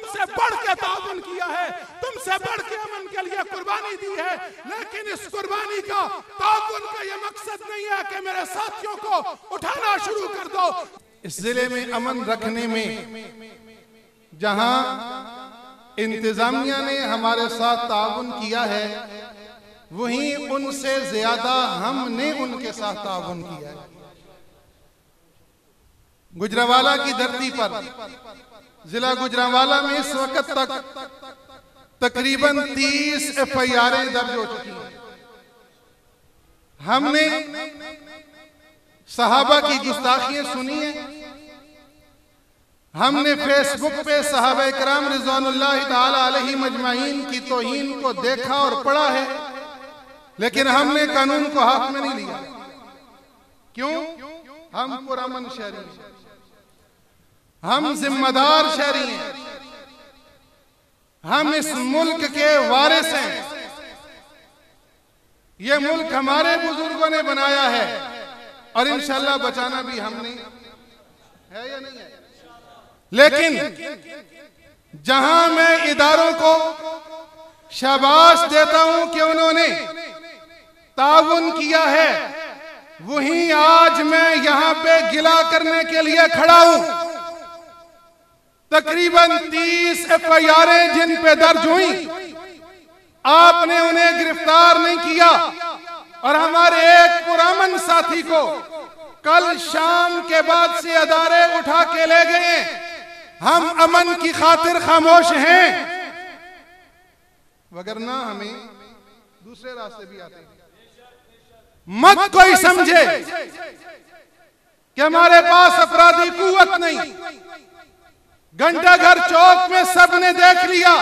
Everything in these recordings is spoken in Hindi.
तुमसे बढ़ के ताउन किया है, तुमसे बढ़ के अमन के लिए कुर्बानी दी है, लेकिन इस कुर्बानी का ताउन का ये मकसद नहीं है कि मेरे साथियों को उठाना शुरू कर दो। इस जिले में अमन रखने में जहां इंतजामिया ने हमारे साथ ताउन किया है, वहीं उनसे ज्यादा हमने उनके साथ ताउन किया है। गुजरांवाला की धरती पर, जिला गुजरांवाला में इस वक्त तक तकरीबन 30 FIR दर्ज हो चुकी हैं। हमने सहाबा की गुस्ताखियां सुनी है, हमने फेसबुक पे सहाबा इकराम रिज़वानुल्लाहि ताला अलैहिम अजमाइन की तौहीन को देखा और पढ़ा है, लेकिन हमने कानून को हाथ में नहीं लिया। क्यों? हम पुरअमन शहरी हैं, हम जिम्मेदार शहरी हैं, हम इस मुल्क के वारिस हैं। ये मुल्क हमारे बुजुर्गों ने बनाया है और इंशाअल्लाह बचाना भी हमने है या नहीं है। लेकिन जहां मैं इदारों को शाबाश देता हूं कि उन्होंने ताउन किया है, वहीं आज मैं यहां पे गिला करने के लिए खड़ा हूं। तकरीबन 30 FIR जिन पे दर्ज हुई, आपने उन्हें गिरफ्तार नहीं किया और हमारे एक पुरअमन साथी को कल शाम के बाद से अदारे उठा के ले गए। हम अमन की खातिर खामोश हैं, वगरना हमें दूसरे रास्ते भी आते हैं। मत कोई समझे कि हमारे पास अपराधी कुव्वत नहीं। घंटाघर चौक में सबने देख लिया,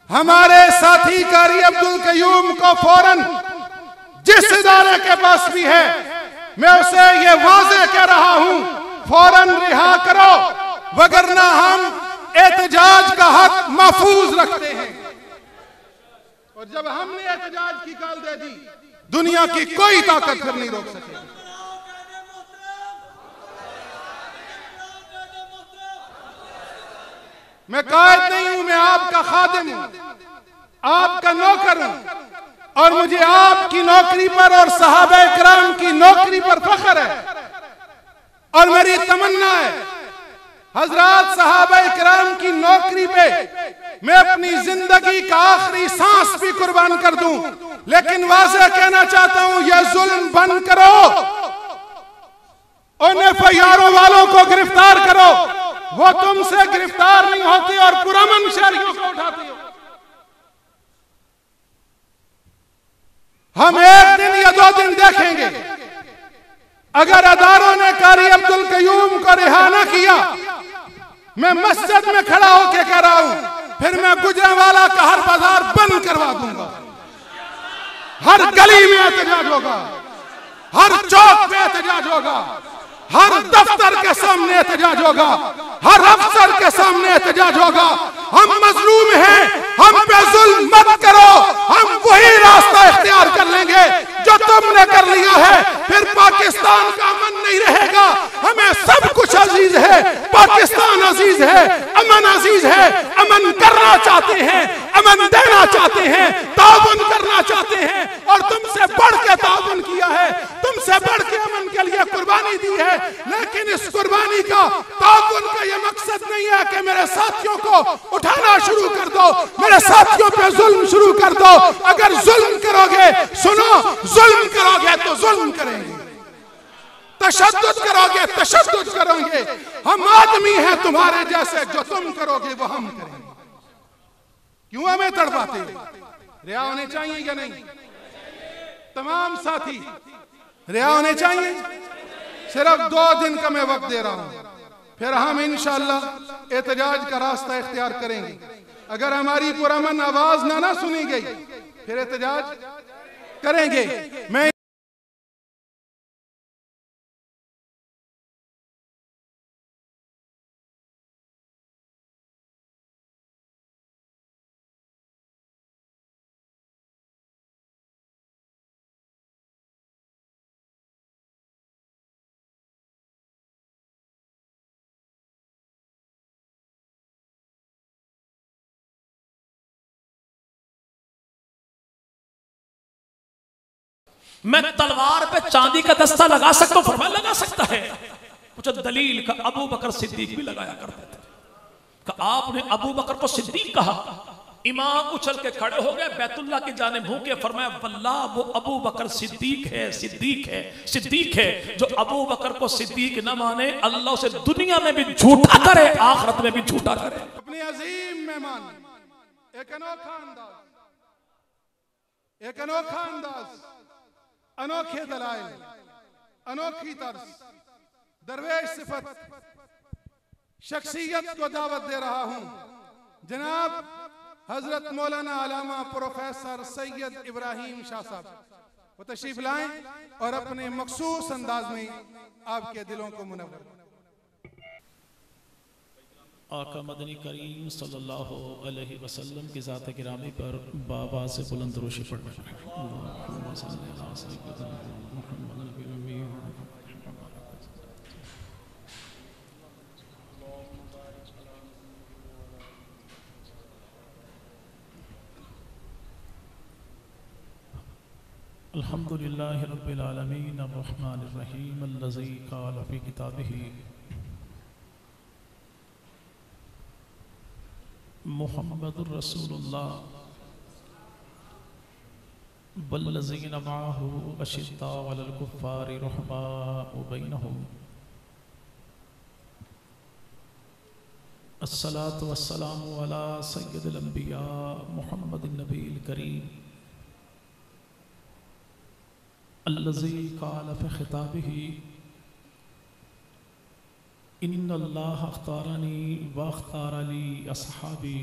हमारे साथी कारी अब्दुल कयूम को फौरन जिस इदारे के पास भी है, मैं उसे ये वाज़े कह रहा हूं, फौरन रिहा करो, वगरना हम एहतजाज का हक महफूज रखते हैं। और जब हमने एहतजाज की कॉल दे दी, दुनिया की कोई ताकत फिर नहीं रोक सकेगी। मैं कायद नहीं हूं, मैं आपका खादिम हूं, आपका नौकर हूं और मुझे आपकी नौकरी पर और सहाबा इकराम की नौकरी पर फख्र है। और मेरी तमन्ना है हजरात सहाबा इकराम की नौकरी पे मैं अपनी जिंदगी का आखिरी सांस भी कुर्बान कर दूं, लेकिन वाज़ेह कहना चाहता हूं, यह जुल्म बंद करो, उन FIR वालों को गिरफ्तार करो। वो तुमसे गिरफ्तार नहीं होते और पुरअमन शहरियों को उठाते हो। हम एक दिन या 2 दिन देखेंगे, अगर अदारों ने कारी अब्दुल कयूम को रिहा न किया, मैं मस्जिद में खड़ा होकर कह रहा हूं, फिर मैं गुजरांवाला का हर बाजार बंद करवा दूंगा। हर गली में एहतजाज होगा, हर चौक पे एहतजाज होगा, हर दफ्तर के सामने एहतजाज होगा, हर अफसर के सामने एहतजाज होगा। हम मजलूम हैं, हम पे जुल्म मत करो, हम वही रास्ता इख्तियार कर लेंगे जो तुमने कर लिया है। फिर पाकिस्तान का अमन नहीं रहेगा। हमें सब कुछ अजीज है, पाकिस्तान अजीज है, अमन अजीज है। अमन करना चाहते हैं, अमन देना चाहते हैं, ताउन करना चाहते हैं और तुमसे बढ़ के ताउन किया है, तुमसे बढ़ के अमन के लिए कुर्बानी दी है। लेकिन इस कुर्बानी का ताउन का ये मकसद नहीं है कि मेरे साथियों को उठाना शुरू कर दो, मेरे साथियों पे जुल्म शुरू कर दो। अगर जुल्म करोगे, सुनो, जुल्म करोगे तो जुल्म करेंगे, तशद्दुद करोगे तशद्दुद करोगे। हम आदमी हैं तुम्हारे जैसे, जो तुम करोगे वो हम करेंगे। क्यों हमें तड़पाते? रिहा होने चाहिए या नहीं? तमाम साथी रिहा होने चाहिए। सिर्फ 2 दिन का मैं वक्त दे रहा हूं, फिर हम इंशाअल्लाह एहतजाज का रास्ता इख्तियार करेंगे। अगर हमारी पुरअमन आवाज ना सुनी गई, फिर एहतजाज करेंगे। मैं मैं तलवार पे चांदी का दस्ता लगा सकता हूं, फरमाया लगा सकता है। कुछ दलील का अबू बकर सिद्दीक भी लगाया करते थे। कि आपने अबू बकर को सिद्दीक कहा। इमाम उछल के खड़े हो गए, बैतुल्लाह की जानिब मुंह के, फरमाया वल्लाह वो अबू बकर सिद्दीक है, सिद्दीक है, सिद्दीक है। जो अबू बकर को सिद्दीक न माने, अल्लाह उसे दुनिया में भी झूठा करे, आखिरत में भी झूठा करे। अपने अजीम मेहमान, एक अनोखा अंदाज, एक अनोखा अंदाज, अनोखे दलाइल, अनोखी तर्ज, दरवेश सिफत, शख्सियत को दावत दे रहा हूं। जनाब हजरत मौलाना अलामा प्रोफेसर सैयद इब्राहिम शाह साहब वो तशरीफ लाएं और अपने मखसूस अंदाज में आपके दिलों को मुनव्वर। आका मदनी करीम सल्लल्लाहु अलैहि वसल्लम की ज़ात गिरामी पर बाबा से बुलंद रोशी पढ़ना। अल्हम्दुलिल्लाहि रब्बिल आलमीन अर्रहमानिर रहीम अल्लज़ी क़ाल फ़ी किताबिही मुहम्मदुर रसूलुल्लाह वल्लज़ीना मअहू अशिद्दाउ अलल कुफ़्फ़ारि रुहमाउ बैनहुम। अस्सलातु वस्सलामु अला सय्यिदिल अंबिया मुहम्मदिन नबील करीम अल्लज़ी क़ाल फ़ी ख़िताबिही इन्नल्लाह अख्तारनी व अख्तार ली अस्हाबी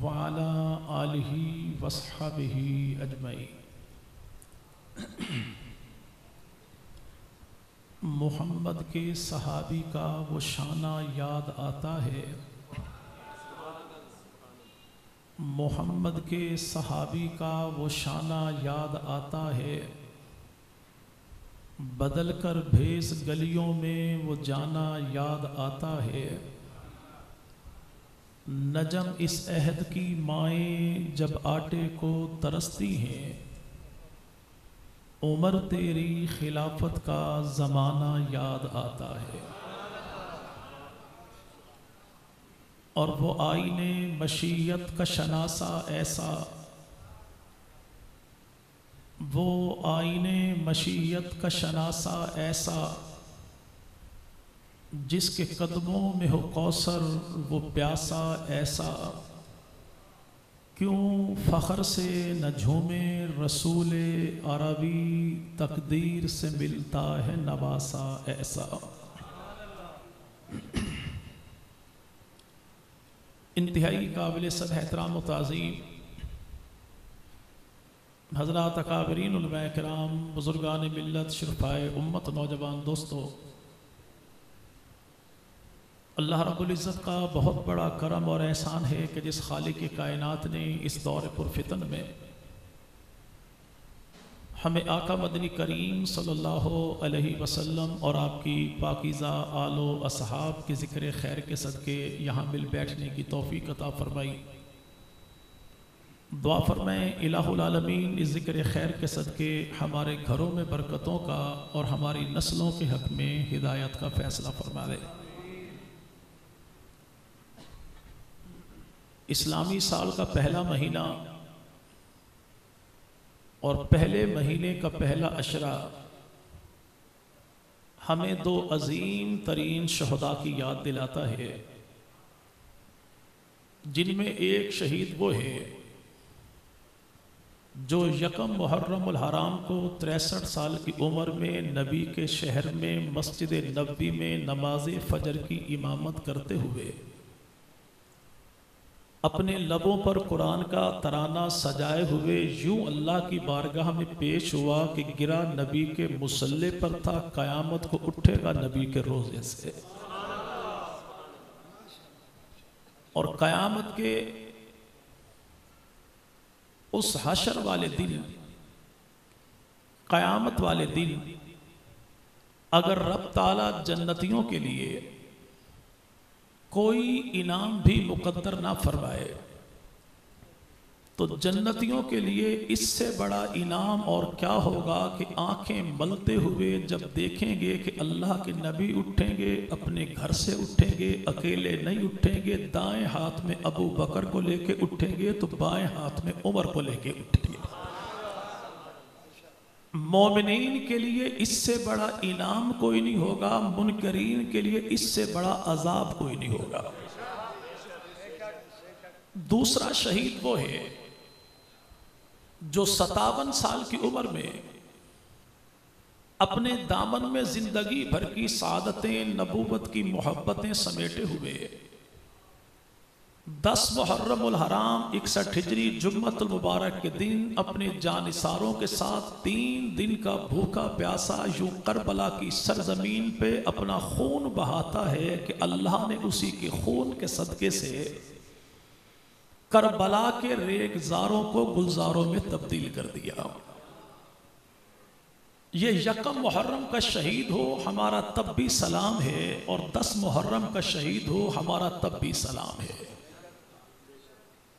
व अला आलिही व अस्हाबिही अजमईन। मोहम्मद के सहाबी का वो शाना याद आता है, मोहम्मद के सहाबी का वो शाना याद आता है। बदल कर भेस गलियों में वो जाना याद आता है। नजम इस अहद की माएँ जब आटे को तरसती हैं, उमर तेरी खिलाफत का ज़माना याद आता है। और वो आईने मशीयत का शनासा ऐसा, वो आईने मशीयत का शनासा ऐसा, जिसके कदमों में हो कौसर वो प्यासा ऐसा। क्यों फ़ख्र से न झूमे रसूले अरबी, तकदीर से मिलता है नवासा ऐसा। इंतहाई काबिल सब एहतराम व ताज़ीम हज़रात अकाबरीन उलमाए किराम, बुज़ुर्गान मिल्लत, शुरफ़ाए उम्मत, नौजवान दोस्तों, अल्लाह रब्बुल इज़्ज़त का बहुत बड़ा करम और एहसान है कि जिस खालिक की कायनात ने इस दौर पुरफ़ितन में हमें आका मदनी करीम सल्लल्लाहु अलैहि वसल्लम और आपकी पाकीज़ा आलो असहाब के ज़िक्र खैर के सदक़े यहाँ मिल बैठने की तौफ़ीक़ अता फ़रमाई। दुआ फरमाएं इलाहुल आलमीन इस ज़िक्र खैर के सदक़े हमारे घरों में बरकतों का और हमारी नस्लों के हक़ में हिदायत का फ़ैसला फरमा दे। इस्लामी साल का पहला महीना और पहले महीने का पहला अशरा हमें दो अजीम तरीन शहदा की याद दिलाता है, जिनमें एक शहीद वो है जो यकम मुहर्रमुल हराम को 63 साल की उम्र में नबी के शहर में मस्जिद नबवी में नमाज फजर की इमामत करते हुए अपने लबों पर कुरान का तराना सजाए हुए यूं अल्लाह की बारगाह में पेश हुआ कि गिरा नबी के मुसल्ले पर था, क़यामत को उठेगा नबी के रोज़े से। और क़यामत के उस हशर वाले दिन, क़यामत वाले दिन, अगर रब ताला जन्नतियों के लिए कोई इनाम भी मुकद्दर ना फरमाए तो जन्नतियों के लिए इससे बड़ा इनाम और क्या होगा कि आंखें मलते हुए जब देखेंगे कि अल्लाह के नबी उठेंगे, अपने घर से उठेंगे, अकेले नहीं उठेंगे, दाएं हाथ में अबू बकर को लेके उठेंगे तो बाएं हाथ में उमर को लेके उठेंगे। मोमिनीन के लिए इससे बड़ा इनाम कोई नहीं होगा, मुनकरीन के लिए इससे बड़ा अजाब कोई नहीं होगा। दूसरा शहीद वो है जो 57 साल की उम्र में अपने दामन में जिंदगी भर की सादतें, नबूवत की मोहब्बतें समेटे हुए 10 मुहर्रमुल हराम 61 हिजरी जुम्मतुल मुबारक के दिन अपने जानिसारों के साथ 3 दिन का भूखा प्यासा यूं करबला की सरजमीन पे अपना खून बहाता है कि अल्लाह ने उसी के खून के सदके से करबला के रेगजारों को गुलजारों में तब्दील कर दिया। ये यकम मुहर्रम का शहीद हो हमारा तब भी सलाम है, और 10 मुहर्रम का शहीद हो हमारा तब भी सलाम है।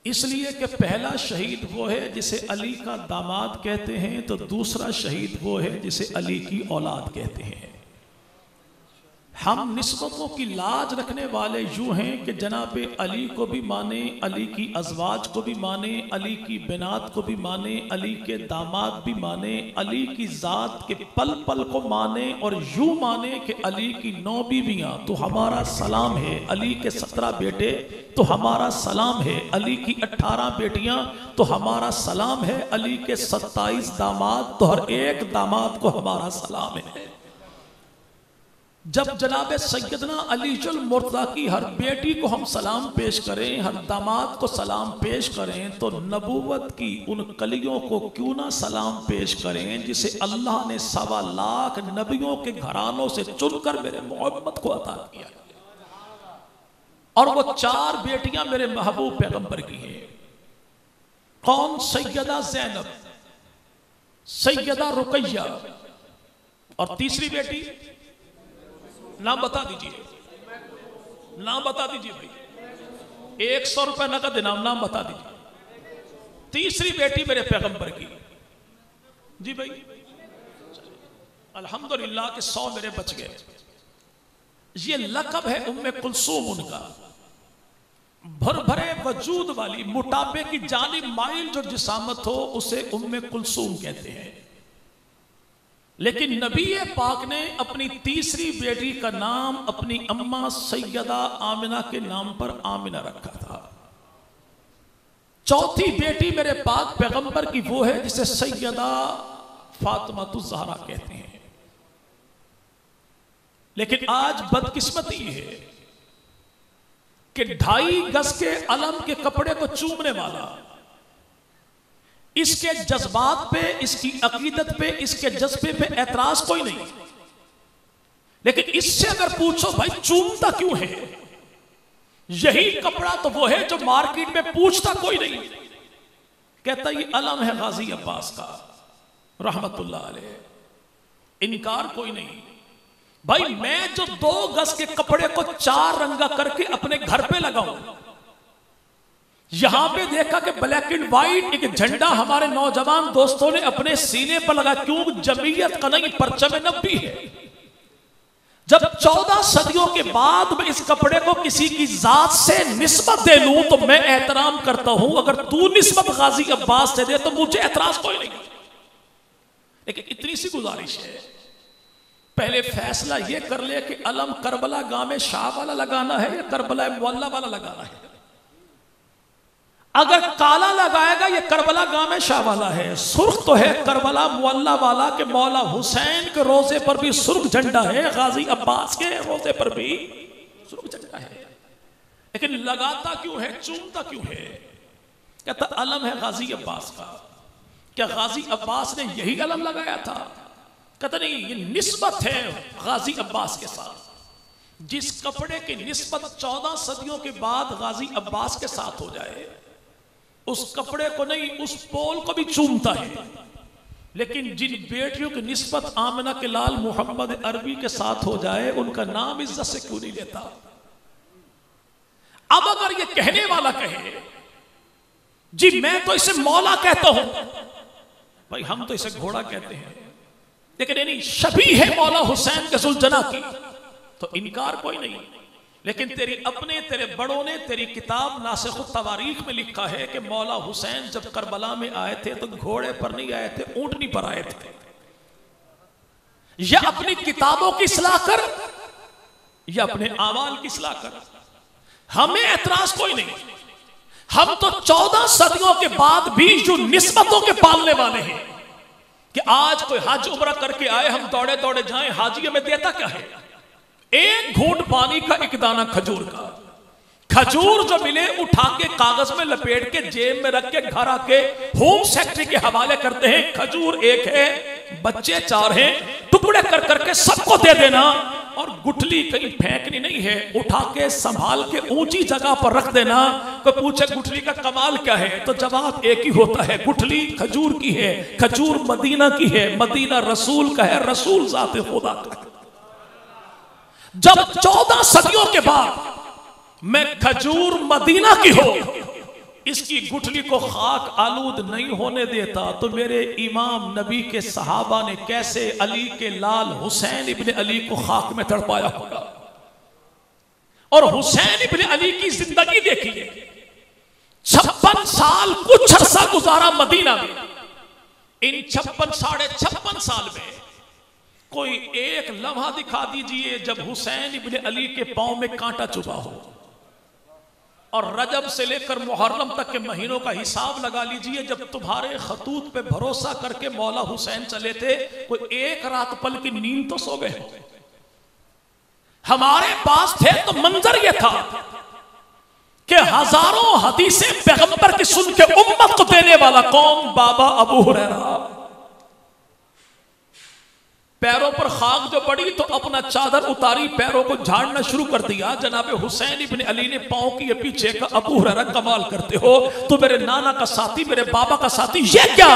इसलिए कि पहला शहीद वो है जिसे अली का दामाद कहते हैं, तो दूसरा शहीद वो है जिसे अली की औलाद कहते हैं। हम निस्बतों की लाज रखने वाले यूं हैं कि जनाबे अली को भी माने, अली की अजवाज को भी माने, अली की बिनात को भी माने, अली के दामाद भी माने, अली की जात के पल पल को माने, और यूं माने कि अली की 9 बीवियां तो हमारा सलाम है, अली के 17 बेटे तो हमारा सलाम है, अली की 18 बेटियां तो हमारा सलाम है, अली के 27 दामाद तो हर एक दामाद को हमारा सलाम है। जब जनाब सैयदना अलीजुल मुर्तज़ा की हर बेटी को हम सलाम पेश करें, हर दामाद को सलाम पेश करें, तो नबूवत की उन कलियों को क्यों ना सलाम पेश करें जिसे अल्लाह ने 1.25 लाख नबियों के घरानों से चुनकर मेरे मोहम्मद को अता किया। और वो 4 बेटियां मेरे महबूब पैगंबर की हैं। कौन? सैयदा ज़ैनब, सैयदा रुकैया, और तीसरी बेटी नाम बता दीजिए, नाम बता दीजिए भाई, 100 रुपए नकद इनाम, नाम बता दीजिए। तीसरी बेटी मेरे पैगंबर की जी भाई, अल्हम्दुलिल्लाह के 100 मेरे बच गए। ये लक़ब है उम्मे कुलसूम उनका। भर भरे वजूद वाली, मोटापे की जानिब माइल जो जिसामत हो उसे उम्मे कुलसूम कहते हैं। लेकिन नबी पाक ने अपनी तीसरी बेटी का नाम अपनी अम्मा सैयदा आमिना के नाम पर आमिना रखा था। चौथी बेटी मेरे पाक पैगंबर की वो है जिसे सैयदा फातिमातुज़ ज़हरा कहते हैं। लेकिन आज बदकिस्मती है कि 2.5 गज के अलम के कपड़े को चूमने वाला, इसके जज्बात पे, इसकी अकीदत पे, इसके जज्बे पे एतराज कोई नहीं, लेकिन इससे अगर पूछो भाई चूमता क्यों है, यही कपड़ा तो वो है जो मार्केट में पूछता कोई नहीं, कहता ये अलम है गाजी अब्बास का रहमतुल्लाह अलैह, इनकार कोई नहीं। भाई मैं जो 2 गज के कपड़े को 4 रंगा करके अपने घर पे लगाऊं, यहां पे देखा कि ब्लैक एंड व्हाइट एक झंडा हमारे नौजवान दोस्तों ने अपने सीने पर लगा, क्यों? जमीयत का नहीं, परचम नबी है। जब 14 सदियों के बाद मैं इस कपड़े को किसी की जात से निस्बत दे लूं तो मैं एहतराम करता हूं, अगर तू निस्बत गाजी अब्बास से दे तो मुझे एतराज कोई नहीं। लेकिन इतनी सी गुजारिश है, पहले फैसला यह कर ले कि अलम करबला गांव में शाह वाला लगाना है या करबला मुअल्ला वाला लगाना है। अगर काला लगाएगा ये करबला गांव में शाह वाला है, सुर्ख तो है करबला मुअल्ला वाला के मौला हुसैन के रोजे पर भी सुर्ख झंडा है, गाजी अब्बास के रोजे पर भी सुर्ख झंडा है। लेकिन लगाता क्यों है, चूमता क्यों है? कहता अलम है गाजी अब्बास का। क्या गाजी अब्बास ने यही अलम लगाया था? कहता नहीं, ये निस्बत है गाजी अब्बास के साथ। जिस कपड़े की निस्बत 14 सदियों के बाद गाजी अब्बास के साथ हो जाए, उस कपड़े को नहीं, उस पोल को भी चूमता है। लेकिन जिन बेटियों की निस्बत आमिना के लाल मोहम्मद अरबी के साथ हो जाए, उनका नाम इज्जत से क्यों नहीं लेता? अब अगर ये कहने वाला कहे जी मैं तो इसे मौला कहता हूं। भाई हम तो इसे घोड़ा कहते हैं, लेकिन यानी शबी है मौला हुसैन के सुलझना की, तो इनकार कोई नहीं। लेकिन तेरे बड़ों ने तेरी किताब नासिख तवारीख में लिखा है कि मौला हुसैन जब करबला में आए थे तो घोड़े पर नहीं आए थे, ऊंटनी पर आए थे। या अपनी किताबों की इस्लाह कर या अपने आमाल की इस्लाह कर, हमें एतराज कोई नहीं। हम तो 14 सदियों के बाद भी जो निस्बतों के पालने वाले हैं कि आज कोई हज उम्रा करके आए, हम दौड़े दौड़े जाएं, हाजी हमें देता क्या है? एक घूंट पानी का, एक दाना खजूर का। खजूर जो मिले उठा के कागज में लपेट के जेब में रख के घर आके होम सेक्रेटरी के हवाले करते हैं। खजूर एक है, बच्चे 4 हैं, टुकड़े कर करके सबको दे देना, और गुठली कहीं फेंकनी नहीं है, उठा के संभाल के ऊंची जगह पर रख देना। कोई पूछे गुठली का कमाल क्या है, तो जवाब एक ही होता है, गुठली खजूर की है, खजूर मदीना की है, मदीना रसूल का है, रसूल ज़ाते खुदा का। जब 14 सदियों के बाद मैं खजूर मदीना की हो, इसकी गुठली को खाक आलूद नहीं होने देता, तो मेरे इमाम नबी के सहाबा ने कैसे अली के लाल हुसैन इब्ने अली को खाक में तड़पाया होगा। और हुसैन इब्ने अली की जिंदगी देखिए, 56 साल कुछ अरसा गुजारा मदीना में। इन 56 साल में कोई एक लम्हा दिखा दीजिए जब हुसैन इब्ने अली के पांव में कांटा चुभा हो। और रजब से लेकर मुहर्रम तक के महीनों का हिसाब लगा लीजिए, जब तुम्हारे खतूत पे भरोसा करके मौला हुसैन चले थे, कोई एक रात पल की नींद तो सो गए। हमारे पास थे तो मंजर ये था कि हजारों हदीसें पैगंबर की सुन के उम्मत को देने वाला कौन? बाबा अबू हुरैरा। पैरों पर खाक जो पड़ी तो अपना चादर उतारी, पैरों को झाड़ना शुरू कर दिया। जनाबे हुसैन इब्ने अली ने पांव किए पीछे का, अबू हुरैरा कमाल करते हो, तो मेरे नाना का साथी, मेरे बाबा का साथी, ये क्या?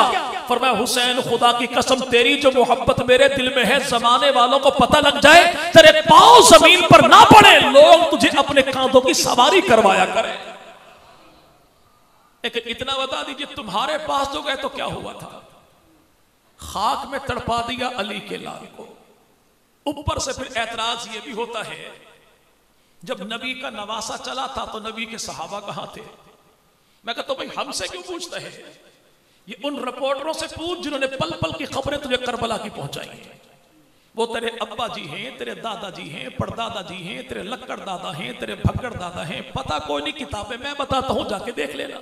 फरमाया हुसैन खुदा की कसम, तेरी जो मोहब्बत मेरे दिल में है, जमाने वालों को पता लग जाए, तेरे पांव जमीन पर ना पड़े, लोग तुझे अपने कांधों की सवारी करवाया करें। लेकिन इतना बता दीजिए, तुम्हारे पास जो गए तो क्या हुआ था? खाक में तड़पा दिया अली के लाल को। ऊपर से फिर ऐतराज ये भी होता है, जब नबी का नवासा चला था तो नबी के सहाबा कहां थे? मैं कहता भाई हमसे क्यों पूछते हैं? ये उन रिपोर्टरों से पूछ जिन्होंने पल पल की खबरें तुझे करबला की पहुंचाई हैं। वो तेरे अब्बा जी हैं, तेरे दादाजी हैं, परदादा जी हैं, तेरे लक्कड़ दादा हैं, तेरे भगड़ दादा हैं, पता कोई नहीं। किताबें मैं बताता हूं, जाके देख लेना।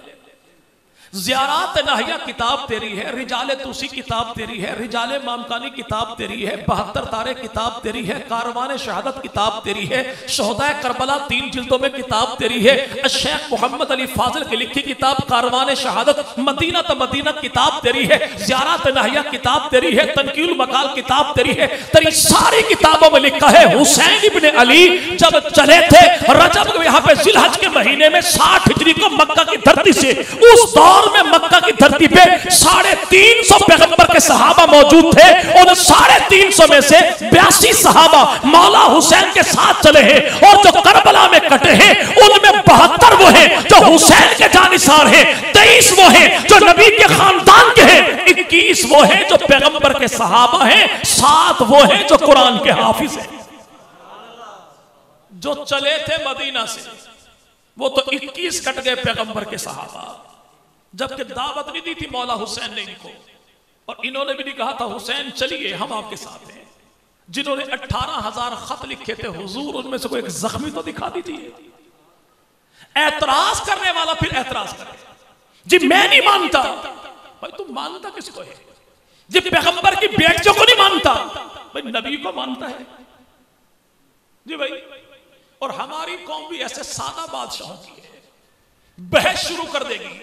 ज़ियारात नाहिया किताब तेरी है, रिजाले तूसी किताब तेरी है, रिजाले मामकानी किताब तेरी है, 72 तारे किताब तेरी है, कारवान शहादत किताब तेरी है, शोहदाए करबला 3 जिल्दों में किताब तेरी है, शेख मोहम्मद अली फाजिल की लिखी किताब कारवान शहादत, मदीना तो मदीना किताब तेरी है, ज़ियारात नाहिया किताब तेरी है, तनकील मकाल किताब तेरी है। तेरी सारी किताबों में लिखा है हुसैन इब्ने अली जब चले थे रजब यहाँ पे जिलहज के महीने में 60 हिजरी को मक्का की धरती से, उस दौर में मक्का की धरती पे 350 पैगंबर के सहाबा मौजूद थे। उन 350 में से 82 सहाबा मौला हुसैन के साथ चले हैं, और जो करबला में कटे हैं उनमें 72 वो हैं जो हुसैन के जानिसार हैं, 23 वो हैं जो नबी के खानदान के हैं, 21 वो हैं जो पैगंबर के सहाबा हैं, 7 वो हैं जो कुरान के हाफिज हैं। जो चले थे मदीना से वो तो 21 कट गए पैगंबर के सहाबा, जबकि दावत नहीं दी थी मौला हुसैन ने इनको, और इन्होंने भी नहीं कहा था हुसैन चलिए हम आपके साथ हैं। जिन्होंने 18,000 खत लिखे थे हुजूर, उनमें से कोई एक जख्मी तो दिखा दीजिए। ऐतराज करने वाला फिर ऐतराज करे, जी मैं नहीं मानता। भाई तुम मानता किसको है? जी पैगंबर की बेटियों को नहीं मानता, भाई नबी को मानता है जी भाई। और हमारी कौम भी ऐसे सादा बादशाहों की है, बहस शुरू कर देगी,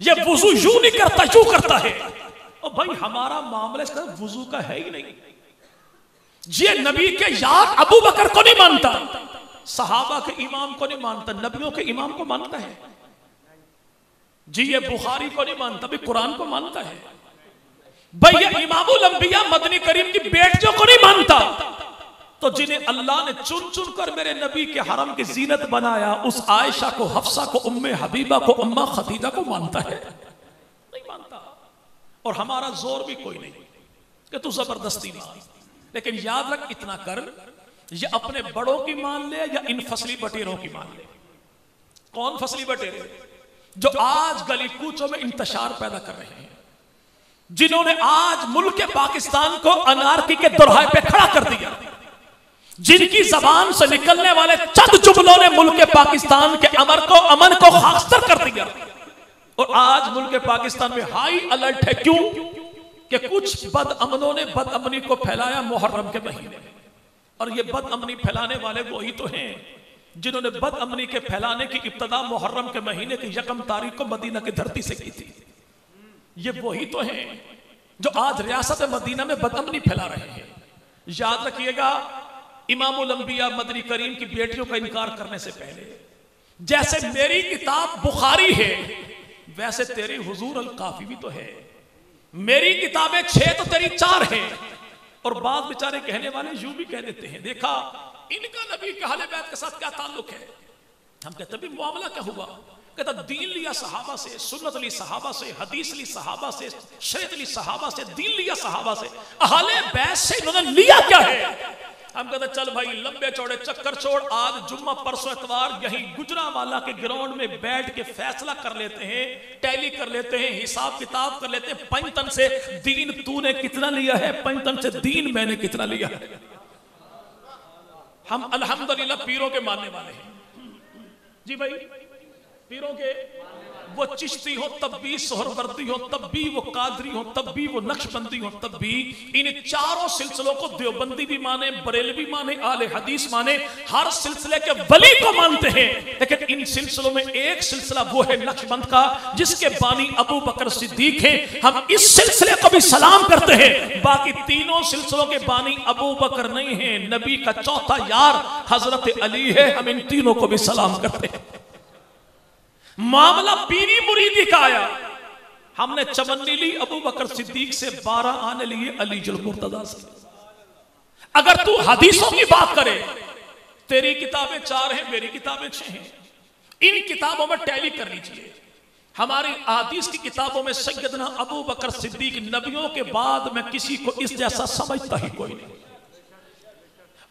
ये वुजू यूं नहीं करता यूं करता है। और भाई हमारा मामला इसका वुजू का है ही नहीं। ये नबी के यार अबू बकर को नहीं मानता, सहाबा के इमाम को नहीं मानता, नबियों के इमाम को मानता है जी। ये बुखारी को नहीं मानता, भी कुरान को मानता है। भाई ये इमामुल अंबिया मदनी करीम की बेटियों को नहीं मानता, तो जिन्हें अल्लाह ने चुन चुन कर मेरे नबी के हरम की जीनत बनाया, उस आयशा को, हफ्सा को, उम्मे हबीबा को, अम्मा खदीजा को मानता है? नहीं मानता। और हमारा जोर भी कोई नहीं कि तू जबरदस्ती मान, लेकिन याद रख इतना कर, या अपने बड़ों की मान ले या इन फसली बटेरों की मान ले। कौन फसली बटेरे? जो आज गली कूचों में इंतशार पैदा कर रहे हैं, जिन्होंने आज मुल्क पाकिस्तान को अनारकी के दुरहाए पे खड़ा कर दिया, जिनकी जबान से निकलने वाले चंद जुमलों ने मुल्क पाकिस्तान के अमन को खास्तर कर दिया। और आज मुल्क पाकिस्तान में हाई अलर्ट है। क्यों? कि कुछ बदअमनों ने बदअमनी को फैलाया मुहर्रम के महीने में, और ये बदअमनी फैलाने वाले वही तो हैं जिन्होंने बदअमनी के फैलाने की इब्तदा मुहर्रम के महीने की 1 तारीख को मदीना की धरती से की थी। ये वही तो हैं जो आज रियासत मदीना में बदअमनी फैला रहे हैं। याद रखिएगा, इमामुल अंबिया मदनी करीम की बेटियों का इनकार करने से पहले, जैसे मेरी किताब बुखारी है, वैसे तेरी हुजूर अल काफी भी तो है। मेरी किताबें 6 तो तेरी 4 है। और बाद बेचारे कहने वाले यूं भी कह देते हैं, देखा इनका नबी के अहले बैत के साथ क्या ताल्लुक है। हम कहते भी मामला क्या हुआ? कहता दीन लिया सहाबा से, सुन्नत ली सहाबा से, हदीस ली सहाबा से, शरीयत ली सहाबा से, दीन लिया सहाबा से, अहले बैत से इन्होंने लिया क्या है? हम कहते चल भाई लंबे चौड़े चक्कर छोड़, आज जुम्मा परसों इतवार यहीं गुजरांवाला के ग्राउंड में बैठ के फैसला कर लेते हैं, टैली कर लेते हैं, हिसाब किताब कर लेते हैं। पंचतन से दीन तूने कितना लिया है, पंचतन से दीन मैंने कितना लिया है। हम अल्हम्दुलिल्लाह पीरों के मानने वाले हैं जी भाई, पीरों के। वो चिश्ती हो तब भी, सोहरवर्दी हो तब भी, वो कादरी हो तब भी, वो नक्शबंदी हो तब भी, इन चारों सिलसिलों को देवबंदी भी माने, बरेलवी माने, आले हदीस माने, हर सिलसिले के वली को मानते हैं। लेकिन इन सिलसिलों में एक सिलसिला वो है नक्शबंद का, जिसके बानी अबू बकर सिद्दीक हैं। हम इस सिलसिले को भी सलाम करते हैं। बाकी तीनों सिलसिलों के बानी अबू बकर नहीं है, नबी का चौथा यार हजरत अली है। हम इन तीनों को भी सलाम करते हैं। मामला पीरी मुरीदी का आया, हमने चमन्नी ली अबू बकर सिद्दीक से, 12 आने लिए अली जुल मुर्तजा से। अगर तू हदीसों की बात करे, तेरी किताबें 4 हैं, मेरी किताबें 6 हैं। इन किताबों में टैली कर लीजिए। हमारी हदीस की किताबों में सैयदना अबू बकर सिद्दीक नबियों के बाद में किसी को इस जैसा समझता ही कोई नहीं।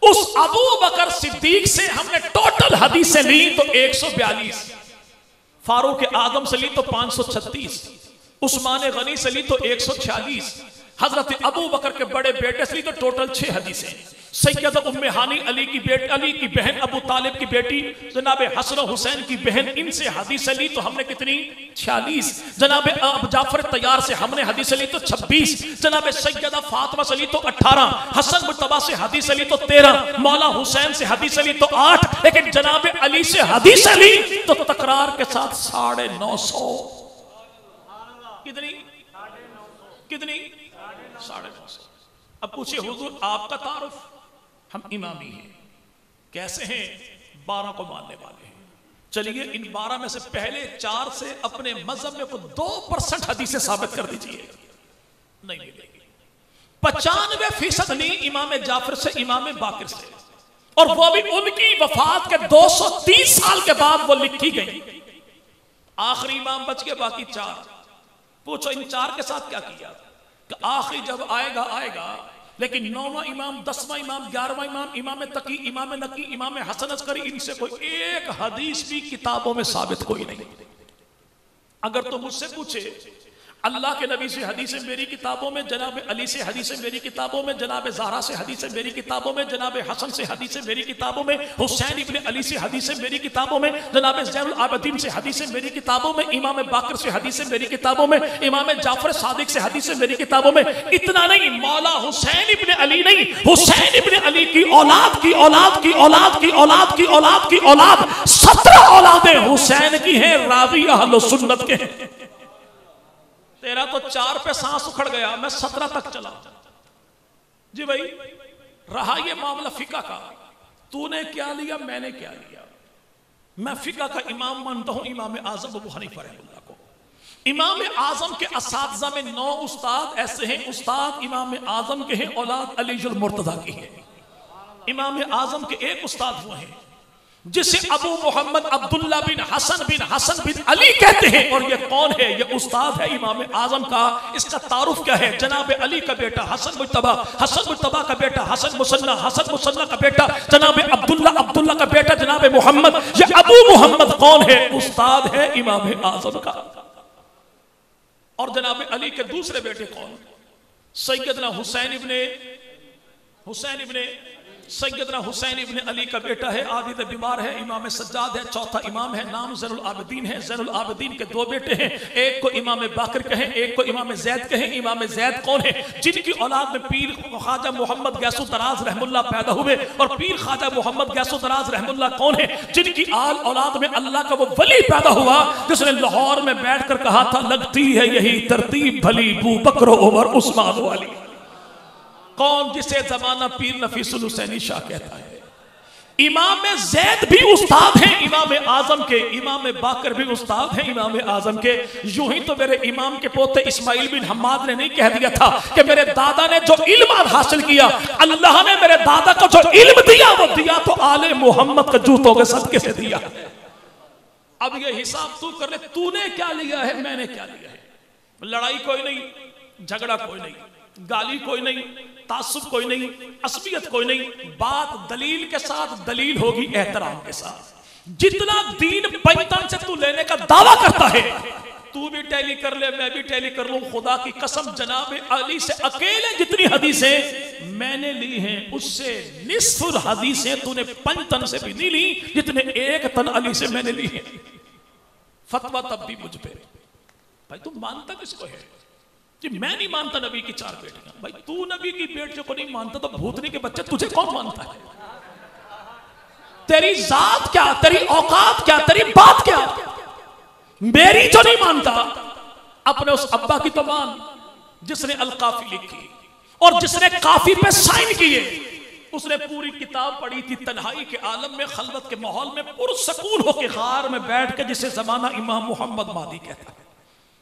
उस अबू बकर सिद्दीक से हमने टोटल हदीसें ली तो 142, फारूक आदम से ली तो 536, उस्मान गनी से ली तो 146, हजरत अबू बकर के बड़े बेटे से ली तो टोटल 6 हदीसें। सैयद उम्मे हानी अली की बहन अबू तालिब की बेटी जनाब हसन हुसैन की बहन, इनसे हदीसें ली तो हमने कितनी? 46। जनाब जाफर तैयार से हमने हदीसें ली तो 26। जनाब सैयदा फातिमा से ली तो 18। हसन मुर्तबा से हदीसें ली तो 13। मौला हुसैन से हदीसें ली तो 8। लेकिन जनाब अली से हदीसें ली तो तकरार के साथ 950। कितनी? 950। अब पूछिए हुजूर आपका तारुफ? हम इमामी हैं। कैसे हैं? 12 को मानने वाले हैं। चलिए इन 12 में से पहले 4 से अपने मजहब में को 2% हदीसें साबित कर दीजिए। नहीं मिलेगी। 95% नहीं इमाम जाफर से, इमाम बाकिर से, और वो भी उनकी वफात के 230 साल के बाद वो लिखी गई। आखिरी इमाम बच गए, बाकी 4। पूछो इन 4 के साथ क्या किया? कि आखिरी जब आएगा आएगा, लेकिन 9वां इमाम, 10वां इमाम, 11वां इमाम, इमाम तकी, इमाम नकी, इमाम हसन अस्करी, इनसे कोई एक हदीस भी किताबों में साबित कोई नहीं। अगर तो मुझसे पूछे अल्लाह के नबी से हदीसें मेरी किताबों में, जनाब अली से हदीसें मेरी किताबों में, जनाब ज़हरा से हदीसें मेरी किताबों में, जनाब हसन से हदीसें मेरी किताबों में, हुसैन इब्ने अली से हदीसें मेरी किताबों में, जनाब ज़ैनुल आबिदीन से हदीसें मेरी किताबों में, इमाम बाकर से हदीसें मेरी किताबों में, इमाम जाफर सादिक से हदीसें मेरी किताबों में। इतना नहीं, मौला हुसैन इब्ने अली नहीं, हुसैन इब्ने अली की औलाद की औलाद की औलाद की औलाद की औलाद की औलाद 17 औलादें हुसैन की हैं, रावी अहले सुन्नत के हैं। तेरा तो 4 पे सांस उखड़ गया, मैं 17 तक चला। जी भाई, रहा ये मामला फिका का, तूने क्या लिया मैंने क्या लिया। मैं फिका का इमाम मानता हूं इमाम आजम अबू हनीफा रहमतुल्लाह को। इमाम आजम के असातिज़ा में 9 उस्ताद ऐसे हैं, उस्ताद इमाम आजम के हैं, औलाद अली जुल मुर्तजा की है। इमाम आजम के एक उस्ताद हुए हैं जिसे अबू मोहम्मद अब्दुल्ला बिन हसन बिन अली कहते हैं। और ये कौन है? ये उस्ताद है इमाम आजम का। इसका तारुफ क्या है? जनाब अली का बेटा हसन मुज्तबा का बेटा हसन मुसन्ना का बेटा जनाब अब्दुल्ला का बेटा जनाब मोहम्मद। ये अबू मोहम्मद कौन है? उस्ताद है इमाम आजम का। और जनाब अली के दूसरे बेटे कौन? सैयदना हुसैन इब्ने अली का बेटा है। आबिद बीमार है, इमाम सज्जाद है, चौथा इमाम है, नाम ज़ैनुल आबिदीन है। ज़ैनुल आबिदीन के दो बेटे हैं, एक को इमाम बाकर कहें, एक को इमाम ज़ैद कहें। इमाम ज़ैद कौन है? जिनकी औलाद में पीर ख्वाजा मोहम्मद गैसुद दराज रहमुल्लाह पैदा हुए। और पीर ख्वाजा मोहम्मद गैसुद दराज रहमुल्लाह कौन है? जिनकी आल औलाद में अल्लाह का वो वली पैदा हुआ जिसने लाहौर में बैठकर कहा था लगती है यही तरतीब भली बू बकर उमर उस्मान वाली। कौन? जिसे जमाना पीर नफीसुल हुसैनी शाह कहता है। इमाम ज़ैद भी उस्ताद हैं इमाम आजम के, इमाम बाकर भी उस्ताद हैं इमाम आजम के। यूं ही तो मेरे इमाम के पोते इस्माइल बिन हम्माद ने नहीं कह दिया था कि मेरे दादा ने जो इल्म हासिल किया, अल्लाह ने मेरे दादा को जो इल्म दिया वो दिया तो आले मोहम्मद के जूतों के सदके से दिया। अब ये हिसाब तू कर ले, तूने क्या लिया है, मैंने क्या लिया है। लड़ाई कोई नहीं, झगड़ा कोई नहीं, गाली कोई नहीं, तासुब कोई नहीं, असबियत कोई नहीं। बात दलील के साथ दलील होगी, एहतराम के साथ। जितना दीन पैतन से तू लेने का दावा करता है, तू भी टैली कर ले, मैं भी टैली कर लूं। खुदा की कसम जनाब अली से अकेले जितनी हदीसें मैंने ली हैं उससे निस्फ हदीसें तूने पंचतन से भी नहीं ली जितने एक तन अली से मैंने ली है। फतवा तब भी मुझ पे। भाई तू मानता किसको है? कि मैं नहीं मानता नबी की 4 बेटियां। भाई तू नबी की बेटियों को नहीं मानता तो भूतनी के बच्चे तुझे कौन मानता है? तेरी जात क्या, तेरी औकात क्या, तेरी बात क्या? मेरी जो नहीं मानता अपने उस अब्बा की तो मान जिसने अलकाफी लिखी और जिसने काफी पे साइन किए। उसने पूरी किताब पढ़ी थी तन्हाई के आलम में, खलवत के माहौल में, पुरसकून होकर गार में बैठ के, जिसे जमाना इमाम मोहम्मद मादी कहता है।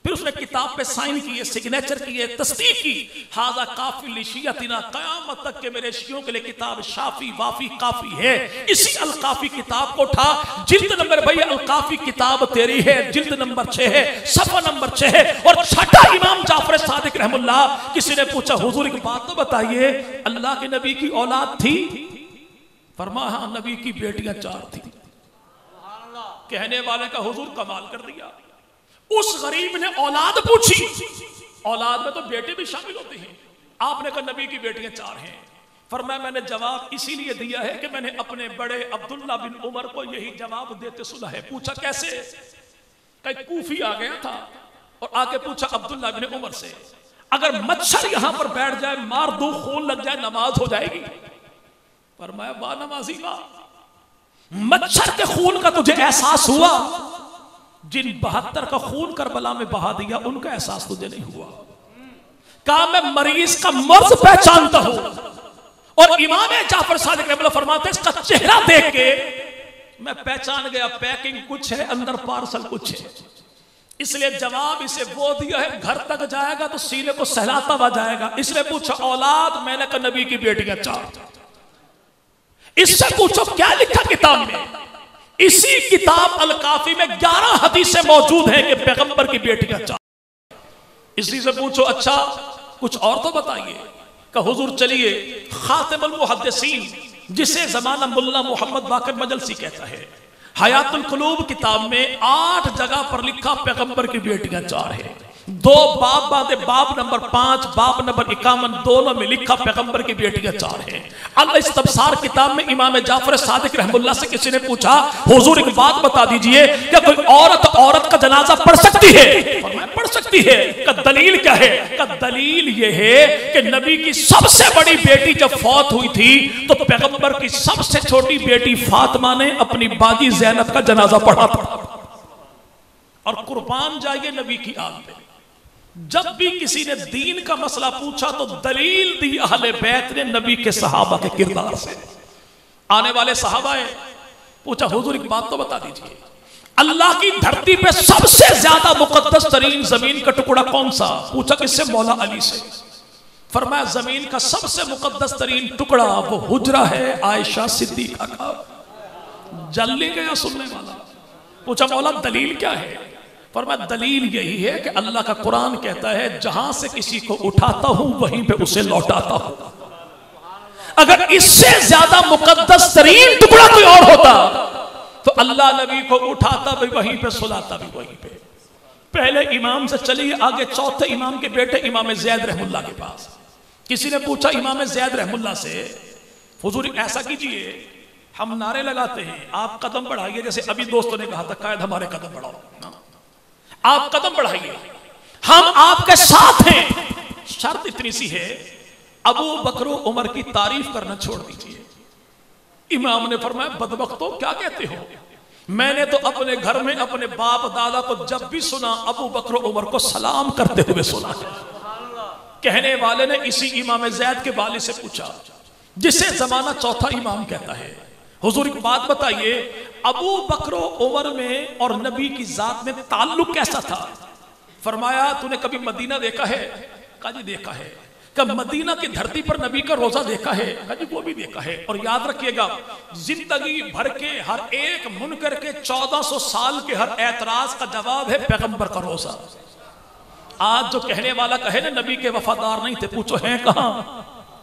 फिर उसने किताब पे साइन किए, सिग्नेचर किए, तस्दीक की। हाजा काफी लिशियतिना, क़यामत तक के मेरे शियों के लिए किताब शाफी वाफी काफी है। इसी अलकाफी किताब को उठा, जिल्द नंबर, भाई अलकाफी किताब तेरी है, जिल्द नंबर 6 है, सफ़ा नंबर 6 है। और छठा इमाम जाफर सादिक रहमुल्लाह। किसी ने पूछा हुजूर एक बात तो बताइए, अल्लाह के नबी की औलाद थी? फरमाया हाँ, नबी की बेटियां 4 थी। कहने वाले का हुजूर कमाल कर दिया। उस गरीब ने औलाद पूछी, औलाद में तो बेटे भी शामिल होते हैं। आपने कहा नबी की बेटियां 4 हैं। फरमाया मैंने जवाब इसीलिए दिया है कि मैंने अपने बड़े अब्दुल्ला बिन उमर को यही जवाब देते सुना है। पूछा कैसे? कहीं कूफी आ गया था और आके पूछा अब्दुल्ला बिन उमर से, अगर मच्छर यहां पर बैठ जाए, मार दो, खून लग जाए, नमाज हो जाएगी? फरमाया वाह नमाजी वाह, मच्छर के खून का तुझे एहसास हुआ? जिन 72 का खून करबला में बहा दिया उनका एहसास तुझे नहीं हुआ। कहा मैं मरीज का मर्ज पहचानता हूं। और इमाम जाफर सादिक रहमतुल्लाह फरमाते इसका चेहरा देख के मैं पहचान गया, पैकिंग कुछ है, अंदर पार्सल कुछ है। इसलिए जवाब इसे वो दिया है, घर तक जाएगा तो सीने को सहलाता हुआ जाएगा। इसलिए पूछा औलाद, मैंने कहा नबी की बेटियां 4। इससे पूछो क्या लिखा किताब में? इसी किताब अल-काफी में 11 हदीसें मौजूद हैं कि पैगंबर की बेटियां 4। इसी से पूछो अच्छा कुछ और तो बताइए। का हुजूर चलिए, खातिमुल मुहद्दिसीन जिसे जमाना मुल्ला मोहम्मद बाकर मजलसी कहता है, हयातुल कुलूब किताब में 8 जगह पर लिखा पैगंबर की बेटियां 4 है। 2 बाब बादे बाब नंबर 5, बाब नंबर 51 दोनों में लिखा पैगंबर की बेटियां 4 हैं। अल-इस्तबसार किताब में इमाम जाफर सादिक रहमुल्लाह से किसी ने पूछा हुजूर एक बात बता दीजिए, क्या कोई औरत का जनाजा पढ़ सकती है? फरमाया पढ़ सकती है। का दलील क्या है? का दलील ये है कि नबी की सबसे बड़ी बेटी जब फौत हुई थी तो पैगंबर की सबसे छोटी बेटी फातिमा ने अपनी बाजी ज़ैनब का जनाजा पढ़ा था। और कुर्बान जाइए नबी की आग में, जब भी किसी ने दीन का मसला पूछा तो दलील दी अहले बैत ने नबी के सहाबा के किरदार से। आने वाले सहाबा है, पूछा हुजूर एक बात तो बता दीजिए, अल्लाह की धरती पे सबसे ज्यादा मुकद्दस तरीन जमीन का टुकड़ा कौन सा? पूछा किससे? मौला अली से। फरमाया जमीन का सबसे मुकद्दस तरीन टुकड़ा वो हुजरा है आयशा सिद्दीका का। जल नहीं गया सुनने वाला। पूछा मौला दलील क्या है? फरमाया दलील यही है कि अल्लाह का कुरान कहता है जहां से किसी को उठाता हूं वहीं पे उसे लौटाता हूं। अगर इससे ज्यादा मुकद्दस तरीन टुकड़ा कोई और होता तो अल्लाह नबी को उठाता भी वहीं पे, सुलाता भी वहीं पे। पहले इमाम से चलिए आगे चौथे इमाम के बेटे इमाम ज़ैद रहमुल्लाह के पास। किसी ने पूछा इमाम ज़ैद रहमुल्लाह से, हुजूर ऐसा कीजिए हम नारे लगाते हैं, आप कदम बढ़ाइए, जैसे अभी दोस्तों ने कहा था कायद हमारे कदम बढ़ाओ ना, आप कदम बढ़ाइए, हम आपके साथ हैं। शर्त इतनी सी है अबू बकर उमर की तारीफ करना छोड़ दीजिए। इमाम ने फरमाया बदबख्तो क्या कहते हो? मैंने तो अपने घर में अपने बाप दादा को जब भी सुना अबू बकर उमर को सलाम करते हुए सुना है। कहने वाले ने इसी इमाम ज़ैद के वालिद से पूछा जिसे जमाना चौथा इमाम कहता है, हुजूर एक बात बताइए अबू बकर उमर में और नबी की जात में ताल्लुक कैसा था? फरमाया तूने कभी मदीना देखा है? कहा जी देखा है। कब मदीना की धरती पर नबी का रोजा देखा है? कहा जी वो भी देखा है। और याद रखिएगा जिंदगी भर के हर एक मुनकर के 1400 साल के हर एतराज का जवाब है पैगंबर का रोजा। आज जो कहने वाला कहे ना नबी के वफादार नहीं थे, पूछो हैं कहां?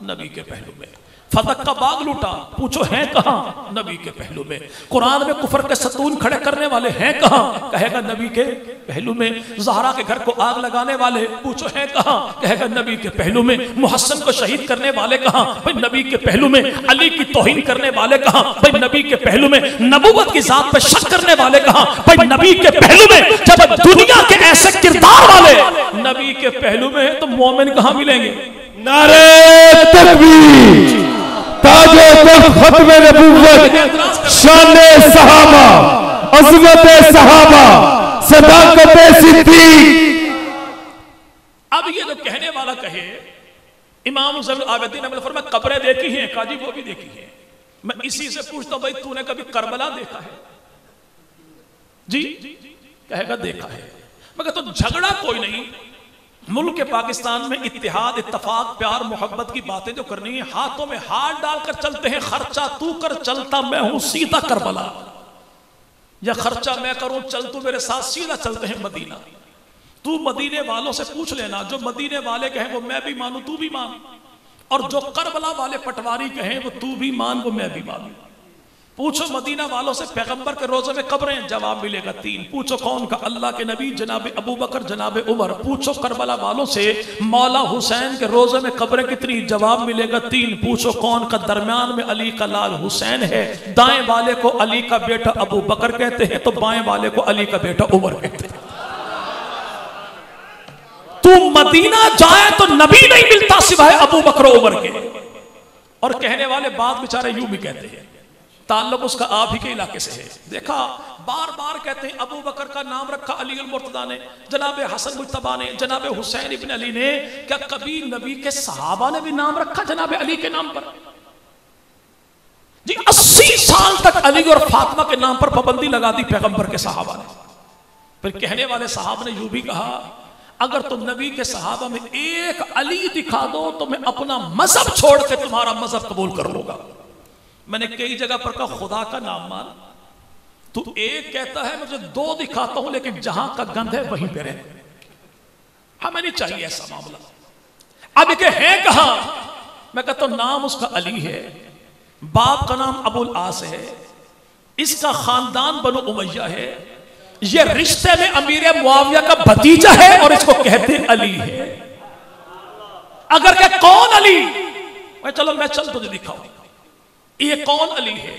नबी के पहलू में। फदक का बाग लूटा, पूछो हैं कहां? नबी के पहलू में। कुरान में कुफर के सतून खड़े करने वाले हैं कहां? कहेगा नबी के पहलू में। ज़हरा के घर को आग लगाने वाले पूछो हैं कहां? कहेगा नबी के पहलू में। मुहस्सन को शहीद करने वाले कहां? भाई नबी के पहलू में। अली की तौहीन करने वाले कहां? भाई नबी के पहलू में। नबूवत की जात पे शक करने वाले कहां? भाई नबी के पहलू में। जब दुनिया के ऐसे किरदार वाले नबी के पहलू में तो मोमिन कहां मिलेंगे? नारे तकबीर, ताजे तख्त खत्मे नबूवत, शाने सहाबा, अज़मत सहाबा, सदाकत सिद्दीक। अब ये जो कहने वाला कहे इमाम ज़ैनुल आबिदीन ने फरमाया कब्रें देखी हैं? कहा जी वो भी देखी है। मैं इसी से पूछता हूं भाई तूने कभी करबला देखा है? जी कहेगा देखा है। मगर तो झगड़ा कोई नहीं। मुल्क के पाकिस्तान में इत्तेहाद इत्तफाक प्यार मोहब्बत की बातें जो करनी है, हाथों में हाथ डालकर चलते हैं। खर्चा तू कर चलता मैं हूं सीधा करबला, या खर्चा मैं करूं चल तू मेरे साथ सीधा चलते हैं मदीना। तू मदीने वालों से पूछ लेना, जो मदीने वाले कहें वो मैं भी मानूं तू भी मान, और जो करबला वाले पटवारी कहें वो तू भी मान वो मैं भी मानूं। पूछो मदीना वालों से पैगंबर के रोजे में कब्रें? जवाब मिलेगा 3। पूछो कौन का? अल्लाह के नबी जनाब अबू बकर जनाब उमर। पूछो करबला वालों से मौला हुसैन के रोजे में कब्रें कितनी? जवाब मिलेगा 3। पूछो कौन का? दरमियान में अली का लाल हुसैन है। दाएं वाले को अली का बेटा अबू बकर कहते हैं तो बाएं वाले को अली का बेटा उमर कहते हैं। तू मदीना जाए तो नबी नहीं मिलता सिवाय अबू बकर उमर के। और कहने वाले बात बेचारे यूं भी कहते हैं, ताल्लुक उसका आप ही के इलाके से है। देखा बार बार कहते हैं अबू बकर का नाम रखा अली अल मुर्तदा ने, जनाब हसन मुज्तबा ने, जनाब हुसैन इब्न अली ने। क्या कभी नबी के सहाबा ने भी नाम रखा जनाब अली के नाम पर? जी 80 साल तक अली और फातिमा के नाम पर पाबंदी लगा दी पैगंबर के सहाबा ने। फिर कहने वाले साहब ने यूं भी कहा अगर तुम नबी के सहाबा में एक अली दिखा दो तो मैं अपना मजहब छोड़ के तुम्हारा मजहब कबूल कर लूंगा। मैंने कई जगह पर कहा खुदा का नाम मान, तू एक कहता है मुझे 2 दिखाता हूं लेकिन जहां का गंध है वहीं पे रहे। हमें नहीं चाहिए ऐसा मामला। अब के है कहा? मैं कहता हूं नाम उसका अली है, बाप का नाम अबुल आस है, इसका खानदान बनु उमैया है, ये रिश्ते में अमीर मुआविया का भतीजा है और इसको कहते अली है। अगर क्या कौन अली? मैं चलो मैं चल तुझे दिखाऊं ये कौन अली है।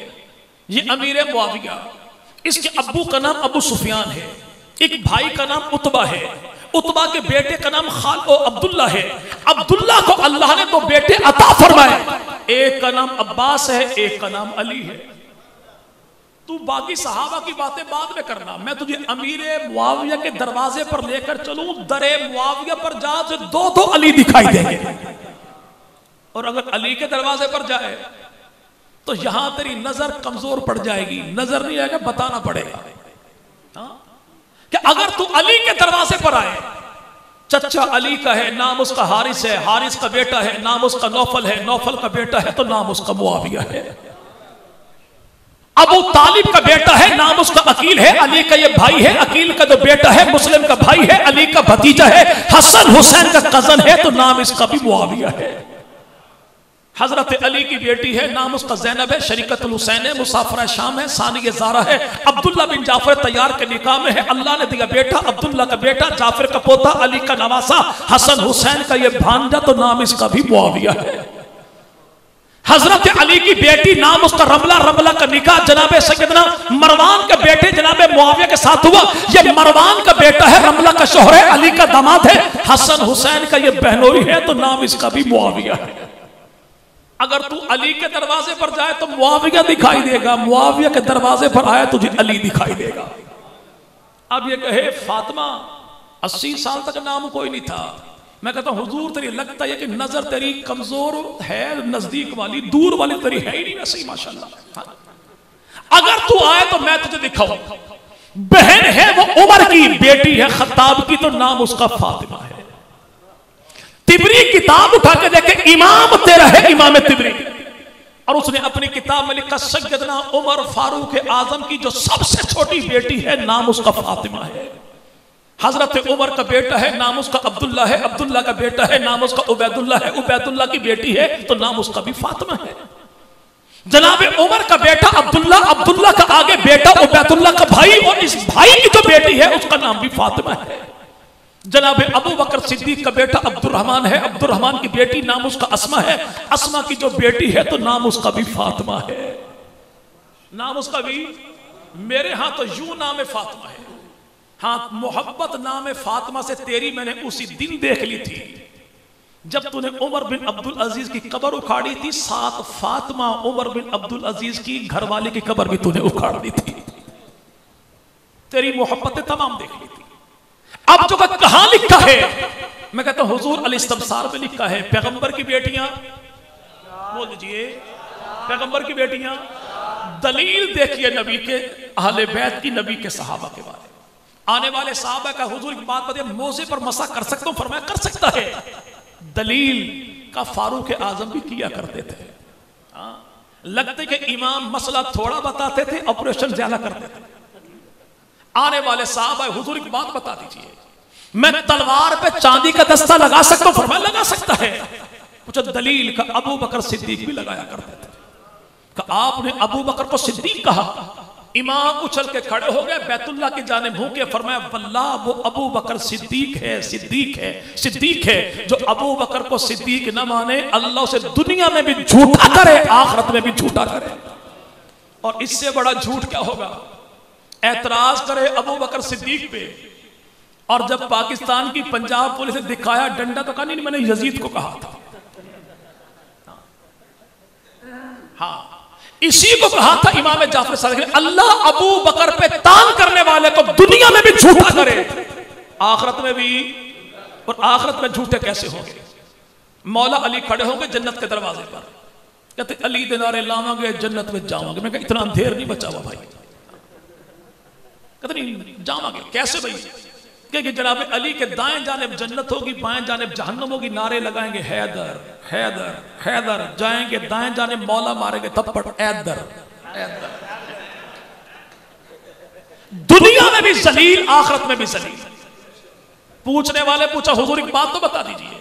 ये अमीर मुआविया, इसके अब्बू का नाम अबू सुफियान है, एक भाई का नाम उतबा है, उतबा के बेटे का नाम अब्दुल्ला है, अब्दुल्ला को अल्लाह ने 2 बेटे अता फरमाए, एक का नाम अब्बास है एक का नाम अली है। तू बाकी सहाबा की बातें बाद में करना, मैं तुझे अमीर मुआविया के दरवाजे पर लेकर चलूं, दरे मुआविया पर जा तो 2 अली दिखाई देंगे। और अगर अली के दरवाजे पर जाए तो यहां तेरी नजर कमजोर पड़ जाएगी, नजर नहीं आएगा बताना पड़ेगा। कि अगर तू अली के दरवाजे पर आए चचा अली का है, नाम उसका हारिस है, हारिस का बेटा है, नाम उसका नौफल है, नौफल का बेटा है तो नाम उसका मुआविया है। अबू तालिब का बेटा है, नाम उसका अकील है, अली का ये भाई है, अकील का जो बेटा है मुस्लिम का भाई है, अली का भतीजा है, हसन हुसैन का कजन है तो नाम इसका भी मुआविया है। हजरत अली की बेटी है, नाम उसका ज़ैनब है, शरीकतुल हुसैन है, मुसाफिर शाम है, सानिय ज़ारा है, अब्दुल्ला बिन जाफर तैयार के निकाह में है, अल्लाह ने दिया बेटा, अब्दुल्ला का बेटा, जाफर का पोता, अली का नवासा, हसन हुसैन का ये भांजा तो नाम इसका भी मुआविया है। हजरत अली की बेटी, नाम उसका रमला, रमला का निकाह जनाब सैयदना मरवान के बेटे जनाब मुआविया के साथ हुआ। ये मरवान का बेटा है, रमला का शोहर है, अली का दामाद है, हसन हुसैन का ये बहनोई है तो नाम इसका भी मुआविया है। अगर तू अली के दरवाजे पर जाए तो मुआविया दिखाई देगा, मुआविया के दरवाजे पर आए तुझे अली दिखाई देगा। अब ये कहे फातिमा 80 साल तक नाम कोई नहीं था, मैं कहता हूं हुजूर तेरी लगता है कि नजर तेरी कमजोर है, नजदीक वाली दूर वाली तेरी है ही नहीं वैसे ही माशाल्लाह। अगर तू आए तो मैं तुझे दिखाऊं। बहन है वो उमर की, बेटी है खत्ताब की तो नाम उसका फातिमा है। तिबरी किताब उठा के देखे, इमाम तेरा है इमाम तिबरी, और उसने अपनी किताब में लिखा सैयदना उमर फारूक आजम की जो सबसे छोटी बेटी है नाम उसका फातिमा है। हजरत उमर का बेटा है, नाम उसका अब्दुल्ला है, अब्दुल्ला का बेटा है, नाम उसका उबैदुल्ला है, उबैदुल्ला की बेटी है तो नाम उसका भी फातिमा है। जनाब उमर का बेटा अब्दुल्ला, अब्दुल्ला का आगे बेटा उबैदुल्ला का भाई, और इस भाई की जो बेटी है उसका नाम भी फातिमा है। जनाब अबू बकर सिद्दीक का बेटा अब्दुर्रहमान है, अब्दुर्रहमान की बेटी नाम उसका अस्मा है, अस्मा की जो बेटी है तो नाम उसका भी फातिमा है। नाम उसका भी, मेरे यहां तो यूं नाम है फातिमा है। हाँ, मोहब्बत नाम फातिमा से तेरी मैंने उसी दिन देख ली थी जब तूने उमर बिन अब्दुल अजीज की कब्र उखाड़ी थी। साथ फातिमा उमर बिन अब्दुल अजीज की घरवाले की कब्र भी तूने उखाड़ दी थी। तेरी मोहब्बतें तमाम देख ली थी। अब जो कहां लिखा है, मैं कहता हूं हुजूर अल इस्तिबसार में लिखा है, पैगंबर की बेटियां, बोल दीजिए पैगंबर की बेटियां। दलील देखिए नबी के अहले बैत की, नबी के सहाबा के बारे में। आने वाले साहबा का हुजूर की बात बताइए, मोजे पर मसा कर सकता हूं, फरमाया कर सकता है। दलील का फारूक आजम भी किया करते थे। लगते कि इमाम मसला थोड़ा बताते थे, ऑपरेशन ज्यादा करते थे। आने वाले साहबा हुजूर की बात बता दीजिए, मैं तलवार पे चांदी का दस्ता लगा सकता हूं, फरमाया लगा सकता है। कुछ दलील का अबू बकर सिद्दीक भी लगाया करते थे। आपने अबू बकर को सिद्दीक कहा, इमाम उछल के खड़े हो गए, बैतुल्लाह की जानिब मुंह के फरमाया वल्लाह वो अबू बकर सिद्दीक है, सिद्दीक है, सिद्दीक है। जो अबू बकर को सिद्दीक न माने, अल्लाह से दुनिया में भी झूठा करे, आखिरत में भी झूठा करे। और इससे बड़ा झूठ क्या होगा? एतराज करे अबू बकर सिद्दीक पे, और जब पाकिस्तान की पंजाब पुलिस ने दिखाया डंडा तो कहा नहीं मैंने यजीद को कहा था। हाँ, इसी को कहा था इमाम जाफर सादिक, अल्लाह अबू बकर पे तान करने वाले को दुनिया में भी झूठा करे, आखिरत में भी। और आखिरत में झूठे कैसे होंगे? मौला अली खड़े होंगे जन्नत के दरवाजे पर, कहते अली दे नारे लावांगे जन्नत में जावांगे। मैं कहा इतना अंधेर नहीं बचा हुआ भाई। कहते नहीं जावांगे कैसे भाई? क्योंकि जनाब अली के दाएं जानिब जन्नत होगी, बाएं जानिब जहन्नम होगी। नारे लगाएंगे हैदर हैदर हैदर, जाएंगे दाएं जानिब मौला मारेंगे थप्पड़ हैदर हैदर। दुनिया में भी जलील, आखिरत में भी जलील। पूछने वाले पूछा हुजूर एक बात तो बता दीजिए,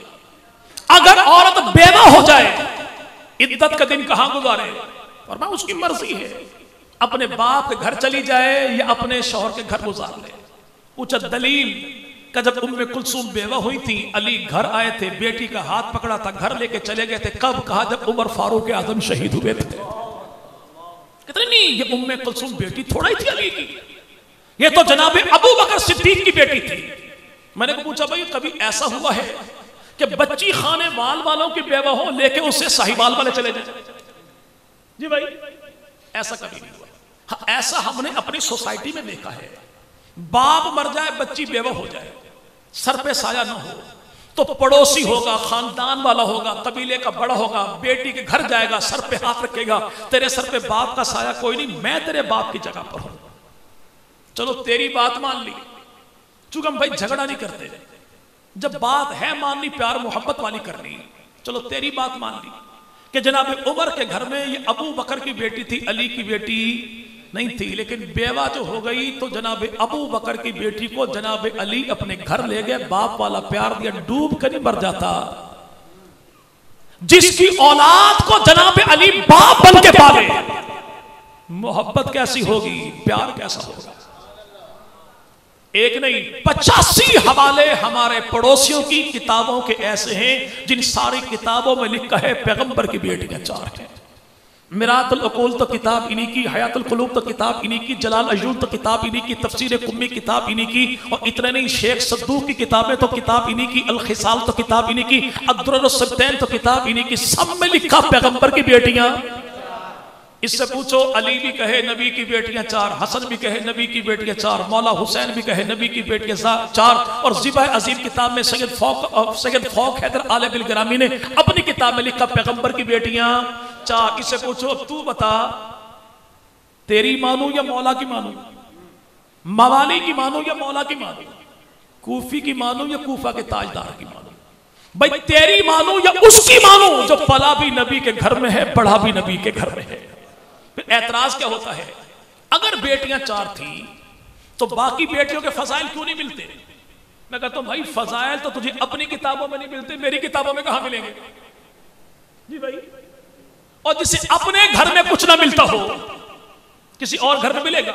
अगर औरत बेवा हो जाए इद्दत का दिन कहां गुजारे? और मैं उसकी मर्जी है, अपने बाप के घर चली जाए या अपने शौहर के घर गुजार ले। पूछा दलील का, जब उम्मे कुलसूम बेवा हुई थी, अली घर आए थे, बेटी का हाथ पकड़ा था, घर लेके चले गए थे। कब? कहा जब उमर फारूक आजम शहीद हुए थे। कहते नहीं ये उम्मे कुलसूम बेटी थोड़ा ही थी अली की, ये तो जनाब अबू बकर सिद्दीक की बेटी थी। मैंने पूछा भाई कभी ऐसा हुआ है कि बच्ची खाने वाल वालों की बेवा हो लेके उससे साहिवाल वाले चले जाए? जी भाई ऐसा कभी नहीं हुआ। हाँ, ऐसा हमने अपनी सोसाइटी में देखा है, बाप मर जाए बच्ची बेवा हो जाए, सर पे साया ना हो तो पड़ोसी होगा, खानदान वाला होगा, कबीले का बड़ा होगा, बेटी के घर जाएगा, सर पे हाथ रखेगा, तेरे सर पे बाप का साया कोई नहीं, मैं तेरे बाप की जगह पर हूं। चलो तेरी बात मान ली, चूंकि हम भाई झगड़ा नहीं करते, जब बात है माननी, प्यार मोहब्बत वाली करनी, चलो तेरी बात मान ली कि जनाब उमर के घर में ये अबू बकर की बेटी थी, अली की बेटी नहीं थी, लेकिन बेवा जो हो गई तो जनाब अबू बकर की बेटी को जनाब अली अपने घर ले गए, बाप वाला प्यार दिया, डूब कर नहीं मर जाता। जिसकी औलाद को जनाब अली बाप बन के पाले, मोहब्बत कैसी होगी, प्यार कैसा होगा। एक नहीं 85 हवाले हमारे पड़ोसियों की किताबों के ऐसे हैं जिन सारी किताबों में लिखा है पैगंबर की बेटियां 4 हैं। मिरातुल अकूल तो किताब इन्हीं की, हयातुल कुलूब तो किताब इन्हीं की, जलाल अय्यूब तो किताब इन्हीं की, तफसीर कुम्मी किताब इन्हीं की, और इतने नहीं शेख सद्दूक की किताबें तो किताब इन्हीं की, अल खिसाल तो किताब इन्हीं की, अद्दुर्र सब्तैन तो किताब इन्हीं की। सब में लिखा पैगंबर की बेटियां। इससे पूछो, अली भी कहे नबी की बेटियां 4, हसन भी कहे नबी की बेटियां 4, मौला हुसैन भी कहे नबी की बेटियां 4, और ज़िबा अजीम किताब में सैयद फौक हैदर आले बिल गिरामी ने अपनी किताब में लिखा पैगंबर की बेटियां 4। इससे पूछो, तू बता तेरी मानू या मौला की मानू, मवाली की मानू या मौला की मानू, कूफी की मानू या कूफा के ताजदार की मानू, भाई तेरी मानू या उसकी मानू जो पला भी नबी के घर में है, पढ़ा भी नबी के घर में है। फिर एतराज क्या होता है, अगर बेटियां 4 थी तो बाकी बेटियों के फजाइल क्यों नहीं मिलते? मैं कहता हूं भाई फजाइल तो तुझे अपनी किताबों में नहीं मिलते, मेरी किताबों में कहां मिलेंगे जी भाई। और जिसे अपने घर में कुछ ना मिलता हो किसी और घर में मिलेगा।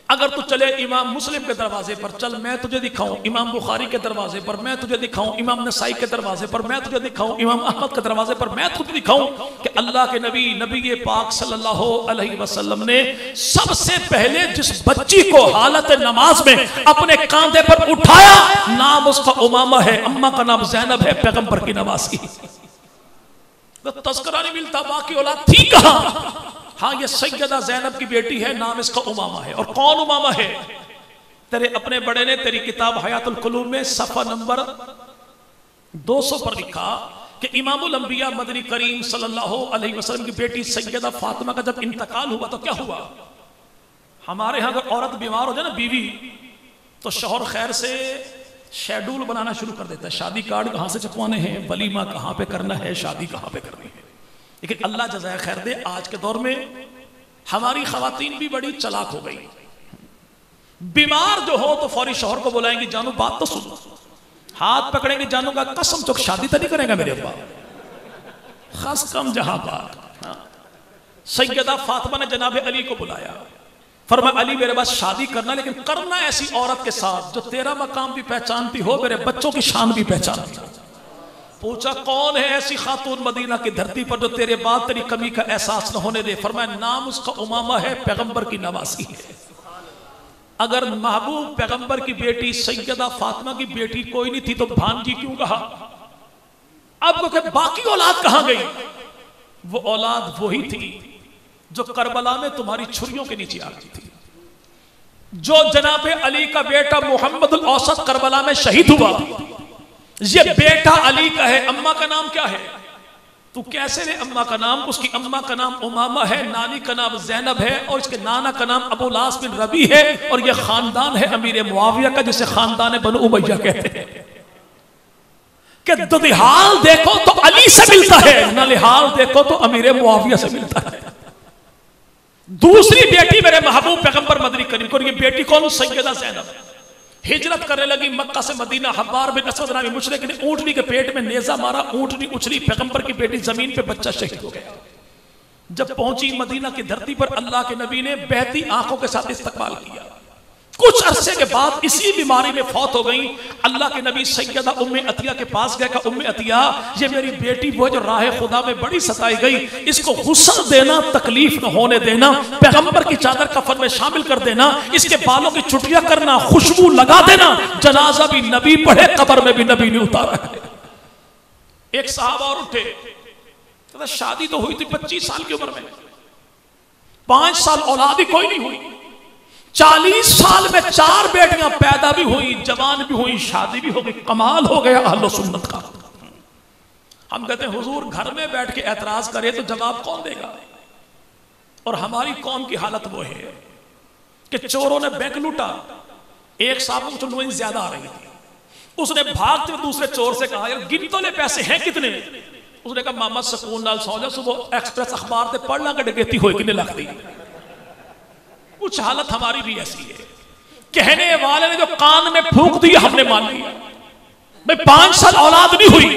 अगर तू चले इमाम मुस्लिम के दरवाजे पर, चल मैं तुझे दिखाऊं इमाम बुखारी के दरवाजे पर, मैं तुझे दिखाऊं इमाम नसाई के दरवाजे पर, मैं तुझे दिखाऊं इमाम अहमद के दरवाजे पर, मैं तुझे दिखाऊं कि अल्लाह के नबी पाक सल्लल्लाहु अलैहि वसल्लम ने सबसे पहले जिस बच्ची को हालत नमाज में अपने कांधे पर उठाया, नाम उसका उमामा है, अम्मा का नाम ज़ैनब है, पैगंबर की नवाज की। तो तस्करा नहीं मिलता, बाकी औलाद थी कहां? हाँ, ये सैयदा ज़ैनब की बेटी है, नाम इसका उमामा है। और कौन उमामा है? तेरे अपने बड़े ने तेरी किताब हयातुल कुलूब में सफ़ा नंबर 200 पर लिखा कि इमामुल अंबिया मदनी करीम सल्लल्लाहु अलैहि वसल्लम की बेटी सैयदा फातिमा का जब इंतकाल हुआ तो क्या हुआ? हमारे यहाँ अगर औरत बीमार हो जाए ना, बीवी, तो शौहर खैर से शेड्यूल बनाना शुरू कर देता है, शादी कार्ड कहाँ से छपवाने हैं, वलीमा कहाँ पे करना है, शादी कहाँ पे करनी है। लेकिन अल्लाह जज़ाए खैर दे, आज के दौर में हमारी खवातीन भी बड़ी चालाक हो गई। बीमार जो हो तो फौरी शौहर को बुलाएंगी, जानू बात तो सुनो, हाथ पकड़ेंगे, जानू का कसम तो शादी तो नहीं करेगा मेरे अब्बा, खास कम जहां बात। सैयदा फातिमा ने जनाब अली को बुलाया, फरमाया अली मेरे पास शादी करना, लेकिन करना ऐसी औरत के साथ जो तेरा मकाम भी पहचानती हो, मेरे बच्चों की शान भी पहचानती हो। पूछा कौन है ऐसी खातून मदीना की धरती पर जो तेरे बाद तेरी कमी का एहसास न होने दे? फरमाया नाम उसका उमामा है, पैगंबर की नवासी है। अगर महबूब पैगंबर की बेटी सैयदा फातिमा की बेटी कोई नहीं थी तो भांजी क्यों कहा? अब क्योंकि बाकी औलाद कहां गई? वो औलाद वही थी जो करबला में तुम्हारी छुरियों के नीचे आ गई थी, जो जनाबे अली का बेटा मोहम्मद औसत करबला में शहीद हुआ। ये बेटा अली का है, अम्मा का नाम क्या है? तू कैसे ले अम्मा का नाम? उसकी अम्मा का नाम उमामा है, नानी का नाम ज़ैनब है, और इसके नाना का नाम अबू लास बिन रबी है, और ये खानदान है अमीर मुआविया का, जिसे खानदान बनु उमैया कहते हैं। कि दुनिहाल देखो तो अली से मिलता है, नलिहाल देखो तो अमीर मुआविया से मिलता है। दूसरी बेटी मेरे महबूब पैगंबर मदनी करीम को, ये बेटी कौन? सैयदा ज़ैनब। हिजरत करने लगी मक्का से मदीना, हब्बार बिन असवद नामी मुशरिक ने ऊंटनी के पेट में नेजा मारा, ऊंटनी उछली, पैगंबर की बेटी जमीन पे, बच्चा शहीद हो गया। जब पहुंची मदीना की धरती पर, अल्लाह के नबी ने बहती आंखों के साथ इस्तकबाल किया। कुछ अरसे के बाद इसी बीमारी में फौत हो गई। अल्लाह के नबी सैयदा उम्मे अतिया के पास गए, कहा उम्मे अतिया, ये मेरी बेटी वो जो राह खुदा में बड़ी सताई गई, इसको गुस्सा देना, तकलीफ न होने देना, पैगंबर की चादर कफन में शामिल कर देना, इसके बालों की छुट्टियां करना, खुशबू लगा देना, जनाजा भी नबी पढ़े, कब्र में भी नबी ने उतारा। एक साहब और उठे, तो शादी तो हुई थी 25 साल की उम्र में, 5 साल औलाद ही कोई नहीं हुई, 40 साल में 4 बेटियां पैदा भी हुई, जवान भी हुई, शादी भी हो गई। कमाल हो गया अहले सुन्नत का। हम कहते हैं हुजूर घर में बैठ के एतराज करे तो जवाब कौन देगा? और हमारी कौम की हालत वो है कि चोरों ने बैंक लूटा, एक साहब को चुनवाई ज्यादा आ रही थी, उसने भागते हुए दूसरे चोर से कहा, यार गिन तो ले, पैसे हैं कितने? उसने कहा, मामा सुकून नाल सौ जा, सुबह एक्सप्रेस अखबार से पढ़ना कि डकैती होई कितने लाख दी। कुछ हालत हमारी भी ऐसी है, कहने वाले ने जो कान में फूंक दिया हमने मान लिया। भाई 5 साल औलाद नहीं हुई,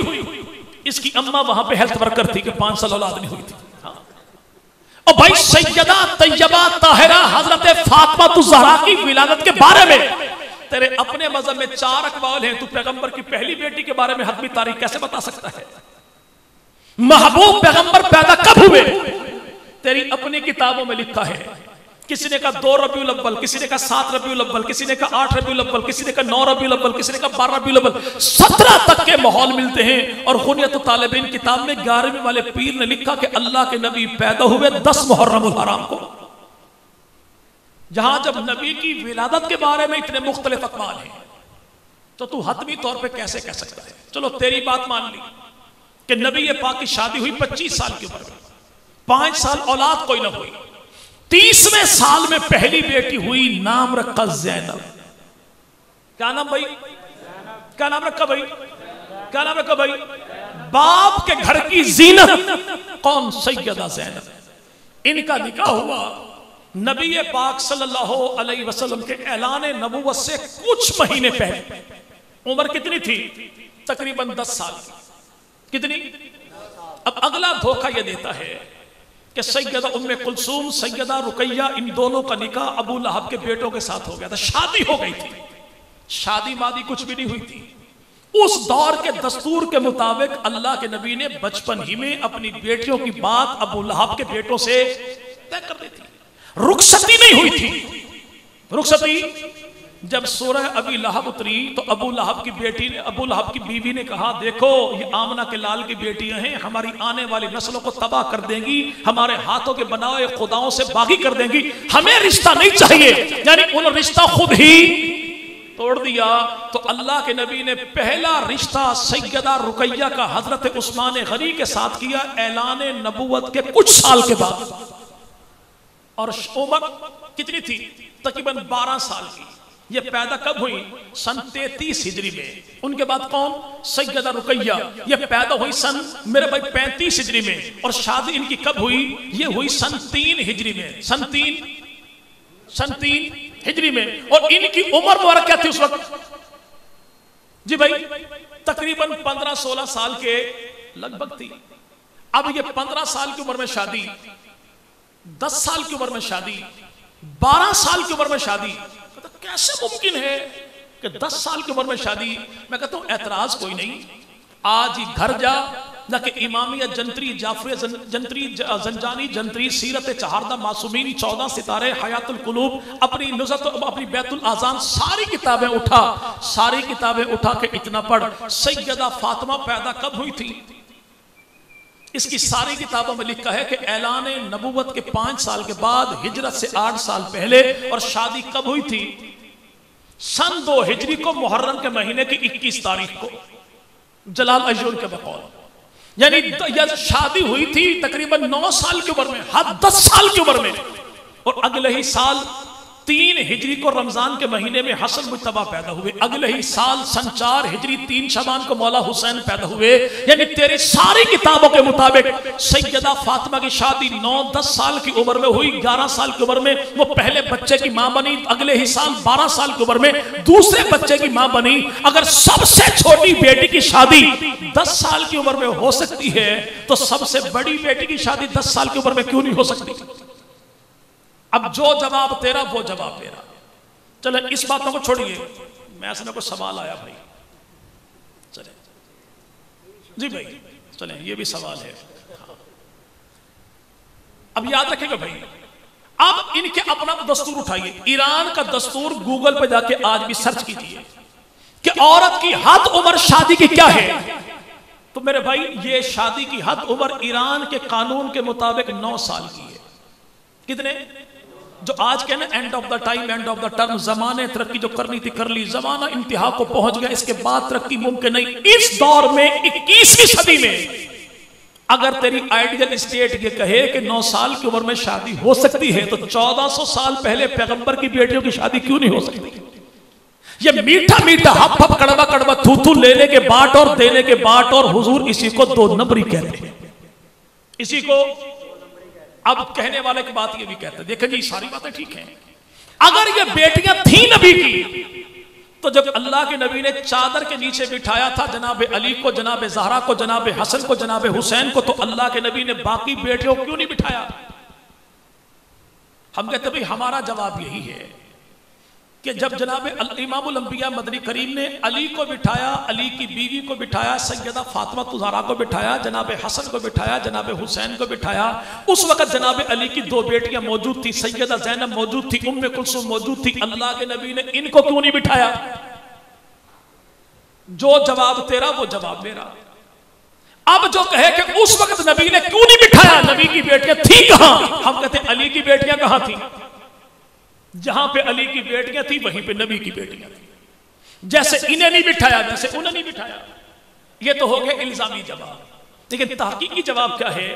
इसकी अम्मा वहां पे हेल्थ वर्कर थी कि 5 साल औलाद नहीं हुई थी। हाँ। और भाई सैयदा तैयबा ताहिरा हजरत फातिमा ज़हरा की विलादत के बारे में तेरे अपने मजहब में 4 अक़वाल हैं, तू पैगंबर की पहली बेटी के बारे में हतमी तारीख कैसे बता सकता है? महबूब पैगंबर पैदा कब हुए? तेरी अपनी किताबों में लिखा है। किसी ने कहा 2 रबीउल अव्वल, किसी ने कहा 7 रबीउल अव्वल, किसी ने कहा 8 रबीउल अव्वल, किसी ने कहा 9 रबीउल अव्वल, किसी ने कहा 12 रबीउल अव्वल। 17 तक के माहौल मिलते हैं। और खुनियत तालिबीन किताब में 11वीं वाले पीर ने लिखा कि अल्लाह के नबी पैदा हुए 10 मुहर्रमुल हराम को। जहां जब नबी की विलादत के बारे में इतने मुख्तलिफ अक़वाल हैं, तो तू हतमी तौर पे कैसे कह सकता है? चलो तेरी बात मान ली कि नबी पाक की शादी हुई 25 साल की उम्र में, 5 साल औलाद कोई ना हुई। 30वें साल में पहली बेटी हुई, नाम रखा ज़ैनब। क्या नाम भाई? क्या नाम रखा भाई? क्या नाम रखा भाई? बाप के घर की जीनत कौन? सैयदा ज़ैनब। इनका निकाह हुआ नबी पाक सल्लल्लाहु अलैहि वसल्लम के ऐलान नबूवत से कुछ महीने पहले। उम्र कितनी थी? तकरीबन 10 साल की। कितनी? अब अगला धोखा यह देता है कि सैयदा उम्मे कुलसूम, सैयदा रुकैया, इन दोनों का निकाह अबू लहब के बेटों के साथ हो गया था। शादी हो गई थी, शादी मादी कुछ भी नहीं हुई थी। उस दौर के दस्तूर के मुताबिक अल्लाह के नबी ने बचपन ही में अपनी बेटियों की बात अबू लहब के बेटों से तय कर दी थी। रुखसती नहीं हुई थी। रुखसती जब सूरह अबी लहब उतरी तो अबू लहब की बेटी ने, अबू लहब की बीवी ने कहा, देखो ये आमना के लाल की बेटियां हैं, हमारी आने वाली नस्लों को तबाह कर देंगी, हमारे हाथों के बनाए खुदाओं से बागी कर देंगी, हमें रिश्ता नहीं चाहिए। यानी उन्होंने रिश्ता खुद ही तोड़ दिया। तो अल्लाह के नबी ने पहला रिश्ता सैयदा रुकैया का हजरत उस्मान गनी के साथ किया, ऐलान नबूवत के कुछ साल के बाद। और उम्र कितनी थी? तकरीबन 12 साल की। ये पैदा कब हुई? सन 33 हिजरी में। उनके बाद कौन? सैयदा रुकैया। ये पैदा हुई सन मेरे भाई 35 हिजरी में। और शादी इनकी कब हुई? ये हुई सन 3 हिजरी में। सन 3 हिजरी में। और इनकी उम्र मुबारक क्या थी उस वक्त? जी भाई तकरीबन 15-16 साल के लगभग थी। अब ये 15 साल की उम्र में शादी, 10 साल की उम्र में शादी, 12 साल की उम्र में शादी। तो कैसे मुमकिन है कि 10 साल की उम्र में शादी? मैं कहता हूं एतराज कोई नहीं, आज ही घर जा ना कि इमामिया जंतरी, जाफरी जंतरी, जंजानी जंतरी, सीरत चहारदा मासूमीन, 14 सितारे, हयातुल कुलूब, अपनी नुज़त, अपनी बैतुल आज़ान, सारी किताबें उठा, सारी किताबें उठा के इतना पढ़, सैयदा फातिमा पैदा कब हुई थी? इसकी सारी किताबों में लिखा है कि ऐलान नबूवत के 5 साल के बाद, हिजरत से 8 साल पहले। और शादी कब हुई थी? सन 2 हिजरी को, मुहर्रम के महीने की 21 तारीख को, जलाल अय्यूर के बकौल। यानी यह शादी हुई थी तकरीबन 9 साल की उम्र में, हद 10 साल की उम्र में। और अगले ही साल 3 हिजरी को रमजान के महीने में हसन मुज्तबा पैदा हुए। अगले ही साल सन 4 हिजरी 3 शबान को मौला हुसैन पैदा हुए। यानी तेरी सारी किताबों के मुताबिक सैयदा फातिमा की शादी 9-10 साल की उम्र में हुई। 11 साल की उम्र में वो पहले बच्चे की मां बनी। अगले ही साल 12 साल की उम्र में दूसरे बच्चे की मां बनी। अगर सबसे छोटी बेटी की शादी 10 साल की उम्र में हो सकती है, तो सबसे बड़ी बेटी की शादी 10 साल की उम्र में क्यों नहीं हो सकती? अब जो जवाब तेरा वो जवाब मेरा। चले इस बातों को छोड़िए, मैं से को सवाल आया भाई। चले जी भाई, चले ये भी सवाल है। हाँ। अब याद रखेगा भाई, अब इनके अपना दस्तूर उठाइए। ईरान का दस्तूर गूगल पे जाके आज भी सर्च कीजिए कि औरत की हद उम्र शादी की क्या है। तो मेरे भाई ये शादी की हद उम्र ईरान के कानून के मुताबिक 9 साल की है। कितने? जो आज के ना end of the time, end of the term, जमाने तरक्की जो करनी थी कर ली, जमाना इंतहा को पहुंच गया, इसके बाद तरक्की मुमकिन नहीं। इस दौर में 21वीं सदी में अगर तेरी आइडियल स्टेट ये कहे कि 9 साल की उम्र में शादी हो सकती है, तो 1400 साल पहले पैगंबर की बेटियों की शादी क्यों नहीं हो सकती? ये मीठा मीठा हप हप कड़वा कड़वा थू थू लेने के बाट और देने के बाट, और हुजूर इसी को 2 नंबरी कहते हैं। इसी को अब कहने वाले की बात ये भी कहते हैं, देखें जी सारी बातें ठीक हैं। अगर ये बेटियां थी नबी की, तो जब अल्लाह के नबी ने चादर के नीचे बिठाया था जनाब अली को, जनाब ज़हरा को, जनाब हसन को, जनाब हुसैन को, तो अल्लाह के नबी ने बाकी बेटियों को क्यों नहीं बिठाया? हम कहते भाई हमारा जवाब यही है कि जब जनाब इमामुल अंबिया मदनी करीम ने अली को बिठाया, अली की बीवी को बिठाया, सैयदा फातिमा ज़हरा को बिठाया, जनाब हसन को बिठाया, जनाब हुसैन को बिठाया, उस वक्त जनाब अली की 2 बेटियां मौजूद थी, सैयदा ज़ैनब मौजूद थी, उम्मे कुलसूम मौजूद थी। अल्लाह के नबी ने इनको क्यों नहीं बिठाया? जो जवाब तेरा वो जवाब मेरा। अब जो कहे कि उस वक्त नबी ने क्यों नहीं बिठाया, नबी की बेटियां थी कहां? हम कहते अली की बेटियां कहां थी? जहां पे अली की बेटियां थी वहीं पे नबी की बेटियां थी। जैसे इन्हें नहीं बिठाया वैसे उन्हें नहीं बिठाया। ये तो हो गया इल्जामी जवाब, लेकिन तहकीकी जवाब क्या है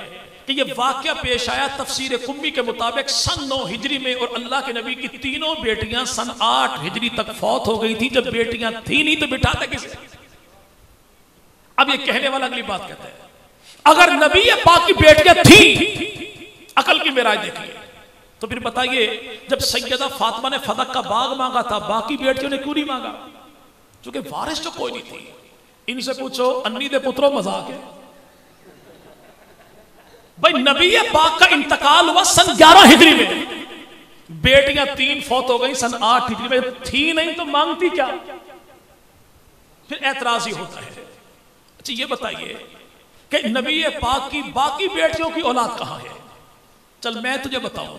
कि ये वाकया पेश आया तफसीर कुम्मी के मुताबिक सन 9 हिजरी में, और अल्लाह के नबी की 3 बेटियां सन 8 हिजरी तक फौत हो गई थी। जब बेटियां थी नहीं तो बिठाता किसे? अब ये कहने वाला अगली बात कहता है, अगर नबी पाक की बेटियां थी, अकल की मेराज देखिए, तो फिर बताइए जब सैयदा फातिमा ने फदक का बाग मांगा था, बाकी बेटियों ने क्यों नहीं मांगा? क्योंकि वारिस तो कोई नहीं थी। इनसे पूछो अन्नी दे पुत्रों मजाक है भाई, नबी पाक का इंतकाल हुआ सन 11 हिजरी में, बेटियां 3 फौत हो गई सन 8 हिजरी में, थी नहीं तो मांगती क्या? फिर एतराज ही होता है। अच्छा ये बताइए कि नबी पाक की बाकी बेटियों की औलाद कहां है? चल मैं तुझे बताऊं,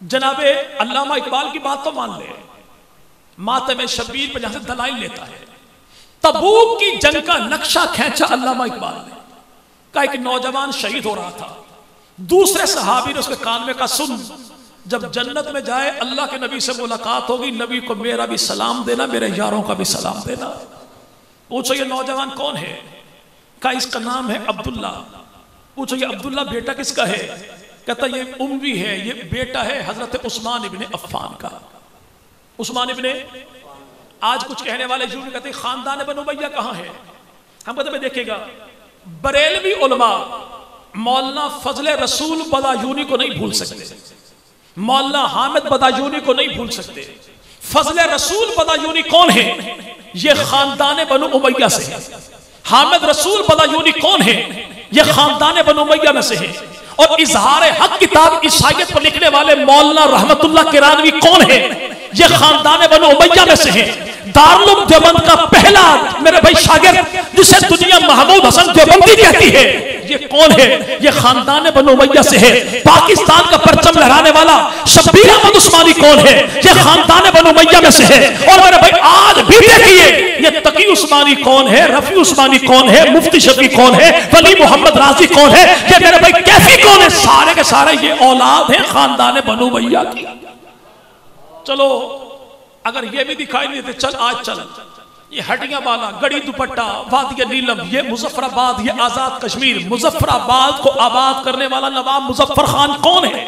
जनाबे अल्लामा इकबाल की बात तो मान ले, मातम शब्बीर पे जहां से दलाइल लेता है, तबूक की जंग का नक्शा खींचा अल्लामा इकबाल ने। का एक नौजवान शहीद हो रहा था, दूसरे सहाबी ने उसके कान में कहा सुन, जब जन्नत में जाए अल्लाह के नबी से मुलाकात होगी, नबी को मेरा भी सलाम देना, मेरे यारों का भी सलाम देना। पूछो ये नौजवान कौन है? का इसका नाम है अब्दुल्ला। पूछो ये अब्दुल्ला बेटा किसका है? कहता ये उम्मी है, ये बेटा है हजरत उस्मान इब्ने अफ़्फ़ान का। उस्मान इब्ने, आज कुछ कहने वाले यूं कहते हैं खानदान बनु उमय्या कहां है? हम कहते देखिएगा बरेलवी उलमा मौलाना फजले रसूल बदायूनी को नहीं भूल सकते, मौलाना हामिद बदायूनी को नहीं भूल सकते। फजले रसूल बदायूनी कौन है? ये खानदान बनु उमय्या से है। हामिद रसूल बदायूनी कौन है? ये खानदान बनु उमय्या में से है। और इजहार हक किताब ईसाइयत पर लिखने वाले मौलाना रहमतुल्लाह किरानवी कौन है? ये खानदान बनु उमय्या में से है। दारुल देवबंद का पहला मेरे भाई शागिर्द जिसे दुनिया महमूद हसन देवबंदी कहती है, ये कौन है? ये खानदान बनु उमय्या से है। पाकिस्तान का परचम लहराने वाला शब्बीर अहमद उस्मानी कौन है? ये खानदान बनु उमय्या में से है। और मेरे भाई आज भी देखिए ये तकी उस्मानी कौन है, रफी उस्मानी कौन है, मुफ्ती शफी कौन है, वली मोहम्मद राजी कौन है, ये मेरे भाई कैफी कौन है? सारे के सारे ये औलाद है खानदान बनु उमय्या की। चलो अगर ये भी दिखाई नहीं देते, चल आज चल, ये हटिया वाला गड़ी दुपट्टा वादिया नीलम, ये मुजफ्फराबाद, ये आजाद कश्मीर, मुजफ्फराबाद को आबाद करने वाला नवाब मुजफ्फर खान कौन है?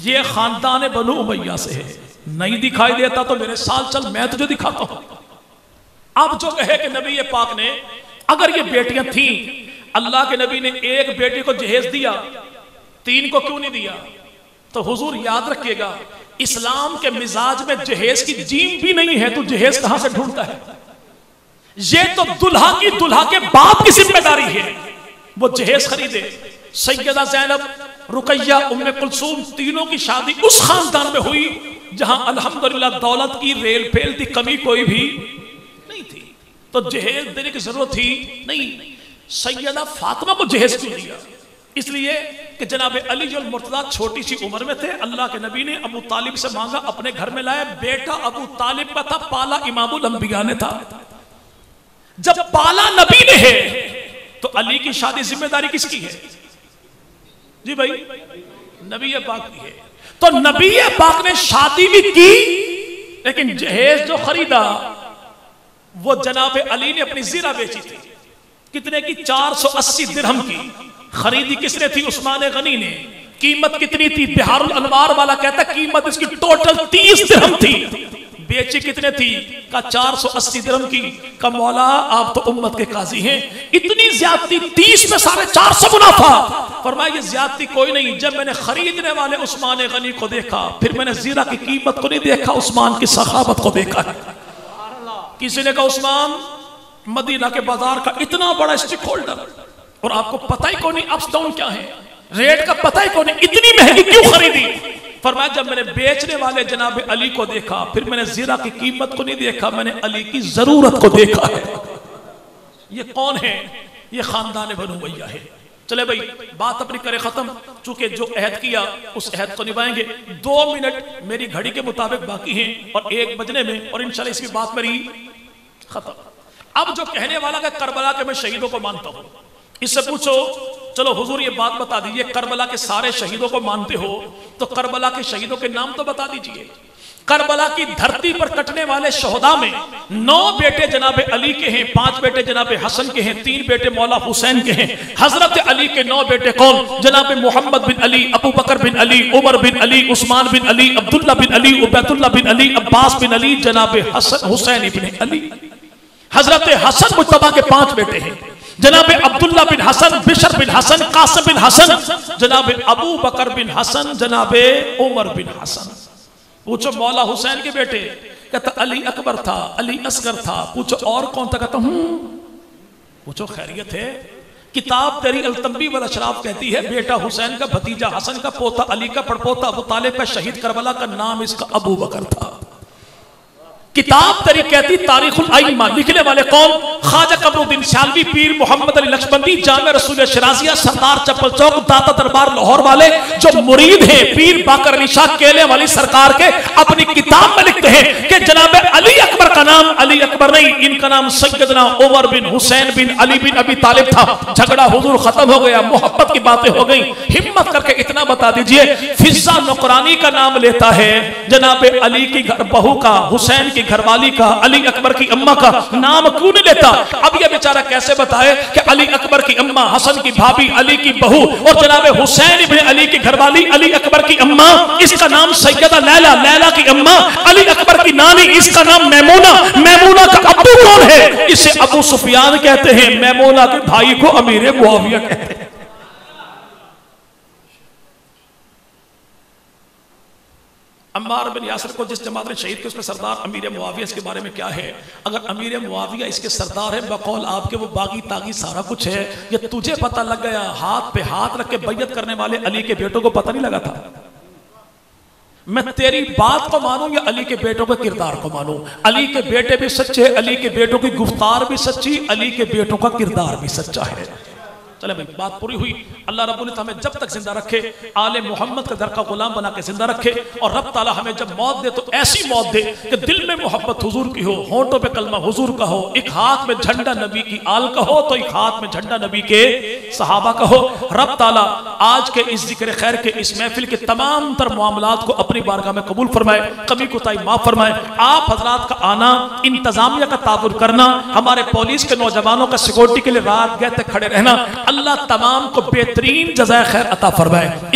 ये खानदान बनु उमय्या से है। नहीं दिखाई देता तो मेरे साथ चल, मैं तुझे दिखाता हूं। अब जो कहे कि नबी पाक ने, अगर ये बेटियां थी, अल्लाह के नबी ने एक बेटी को जहेज दिया, 3 को क्यों नहीं दिया? तो हुजूर याद रखिएगा इस्लाम के मिजाज में जहेज की जीम भी नहीं है, तो जहेज कहां से ढूंढता है? ये तो दुल्हा के बाप की जिम्मेदारी है, वो जहेज खरीदे। सैयदा ज़ैनब, रुकैया, उम्मे कुलसूम तीनों की शादी उस खानदान में हुई जहां अल्हम्दुलिल्लाह दौलत की रेल फेल थी, कमी कोई भी नहीं थी, तो जहेज देने की जरूरत थी नहीं। सैयदा फातिमा को जहेज क्यों दिया? इसलिए कि जनाब अली जो मुर्तजा छोटी सी उम्र में थे, अल्लाह के नबी ने अबू तालिब से मांगा, अपने घर में लाए। बेटा अबू तालिब का था, पाला इमामुल अंबिया ने था। जब पाला नबी ने है तो अली की शादी जिम्मेदारी किसकी है? जी भाई नबी पाक की है। तो नबी पाक ने शादी भी की, लेकिन जहेज जो खरीदा वो जनाब अली ने अपनी जीरा बेची थी। कितने की? 480 दिरहम की। खरीदी किसने थी? उस्मान गनी ने। कीमत कितनी थी? बिहारुल अनवार वाला कहता कीमत इसकी टोटल 30 दिरहम थी। बेची बेची कितने थी? का 480 दिरहम की। का मौला आप तो उम्मत के काजी हैं, इतनी ज्यादती 30 में 450 मुनाफा। फरमाया ये ज्यादती कोई नहीं, जब मैंने खरीदने वाले उस्मान गनी को देखा, फिर मैंने जीरा की कीमत को नहीं देखा, उस्मान की सखावत को देखा है। किसी ने कहा उस्मान मदीना के बाजार का इतना बड़ा स्टेक होल्डर, और आपको पता ही कौन नहीं अप्स डाउन क्या है, रेट का पता ही कौन नहीं, इतनी महंगी क्यों खरीदी? फरमाया जब मैंने बेचने वाले जनाब अली को देखा, फिर मैंने जीरा की कीमत को नहीं देखा, मैंने अली की जरूरत को देखा है। ये कौन है? ये खानदान बनु उमय्या है। चले भाई बात अपनी करे खत्म, चूंकि जो अहद किया उस अहद को निभाएंगे। 2 मिनट मेरी घड़ी के मुताबिक बाकी हैं और 1 बजने में, और इंशाल्लाह इसकी बात मेरी खत्म। अब जो कहने वाला है करबला के मैं शहीदों को मानता हूं, इससे पूछो चलो हुजूर ये बात बता दीजिए, करबला के सारे शहीदों को मानते हो तो करबला के शहीदों के नाम तो बता दीजिए। करबला की धरती पर कटने वाले शोहदा में 9 बेटे जनाब अली के हैं, 5 बेटे जनाब हसन के हैं, 3 बेटे मौला हुसैन के हैं। हजरत अली के 9 बेटे कौन? जनाब मोहम्मद बिन अली, अबू बकर बिन अली, उमर बिन अली, उस्मान बिन अली, अब्दुल्ला बिन अली, उबैदुल्ला बिन अली, अब्बास बिन अली, जनाब हसन हुसैन इब्न अली। हजरत हसन मुज्तबा के 5 बेटे हैं, जनाब अब्दुल्ला बिन हसन, बिशर बिन हसन, कासिम बिन हसन, जनाब अबू बकर बिन हसन, जनाब उमर बिन हसन। पूछो मौला हुसैन के बेटे, कहता अली अकबर था, अली असगर था। पूछो और कौन था? कहता पूछो खैरियत है? किताब तेरी अलतंबी वल अशराफ कहती है बेटा हुसैन का, भतीजा हसन का, पोता अली का, पड़पोता अबू तालिब का, शहीद करबला का नाम इसका अबू बकर था। किताब तेरी कहती तारीखुल आइम्मा, लिखने वाले कौन? ख्वाजा कमरुद्दीन शालवी, पीर मोहम्मद अली नक्शबंदी, जामे रसूल शिराजिया, सरदार चप्पल चौक, दाता दरबार लाहौर वाले जो मुरीद हैं पीर बाकर अली शाह केले वाली सरकार के, अपनी किताब में लिखते हैं कि जनाब अली अकबर का नाम अली अकबर नहीं, इनका नाम सैयदना उमर बिन हुसैन बिन अली बिन अबी तालिब था। झगड़ा हुजूर खत्म हो गया, मोहब्बत की बातें हो गई। हिम्मत करके इतना बता दीजिए, फिजा नुकरानी का नाम लेता है जनाब अली की घर बहू का, हुसैन की घरवाली का, अली अकबर की अम्मा का नाम क्यों नहीं लेता? अब यह बेचारा कैसे बताए कि अली अकबर की अम्मा, हसन की भाभी, अली की बहू और जनाब हुसैन इब्न अली की घरवाली, अली अकबर की अम्मा, इसका नाम सैयदा लैला, लैला की अम्मा, अली अकबर की नानी, इसका नाम मैमूना, मैमूना का अब्बू कौन है? इसे अबू सुफियान कहते हैं, मैमूना के भाई को अमीर मुआविया कहते हैं। अम्मार बिन यासिर को जिस जमात ने शहीद किया उसमें सरदार अमीर मुआविया, इसके बारे में क्या है? अगर अमीर मुआविया इसके सरदार है बकौल आपके, वो बागी तागी सारा कुछ है, ये तुझे पता लग गया? हाथ पे हाथ रख के बैयत करने वाले अली के बेटों को पता नहीं लगा था? मैं तेरी बात को मानूं या अली के बेटों के किरदार को मानूं? अली के बेटे भी सच्चे, अली के बेटों की गुफ्तार भी सच्ची, अली के बेटों का किरदार भी सच्चा है। चले भाई बात पूरी हुई। अल्लाह रब्बुल इज़्ज़त हमें जब तक जिंदा रखे, आले मोहम्मद का दर का गुलाम बना के जिंदा रखे, और रब ताला हमें जब मौत दे तो ऐसी मौत दे कि दिल में मोहब्बत हुजूर की हो, होंठों पे कलमा हुजूर का हो, एक हाथ में झंडा नबी की आल का हो तो एक हाथ में झंडा नबी के सहाबा का हो। रब ताला आज के इस जिक्र खैर के इस महफिल के तमाम तर मामलात को अपनी बारगाह में कबूल फरमाए, कमी कोताही माफ फरमाए। आप हजरात का आना, इंतजामिया का ताबुर करना, हमारे पुलिस के नौजवानों का सिक्योरिटी के लिए रात गए तक खड़े रहना, अल्लाह तमाम को बेहतरीन जज़ाए खैर अता फरमाए।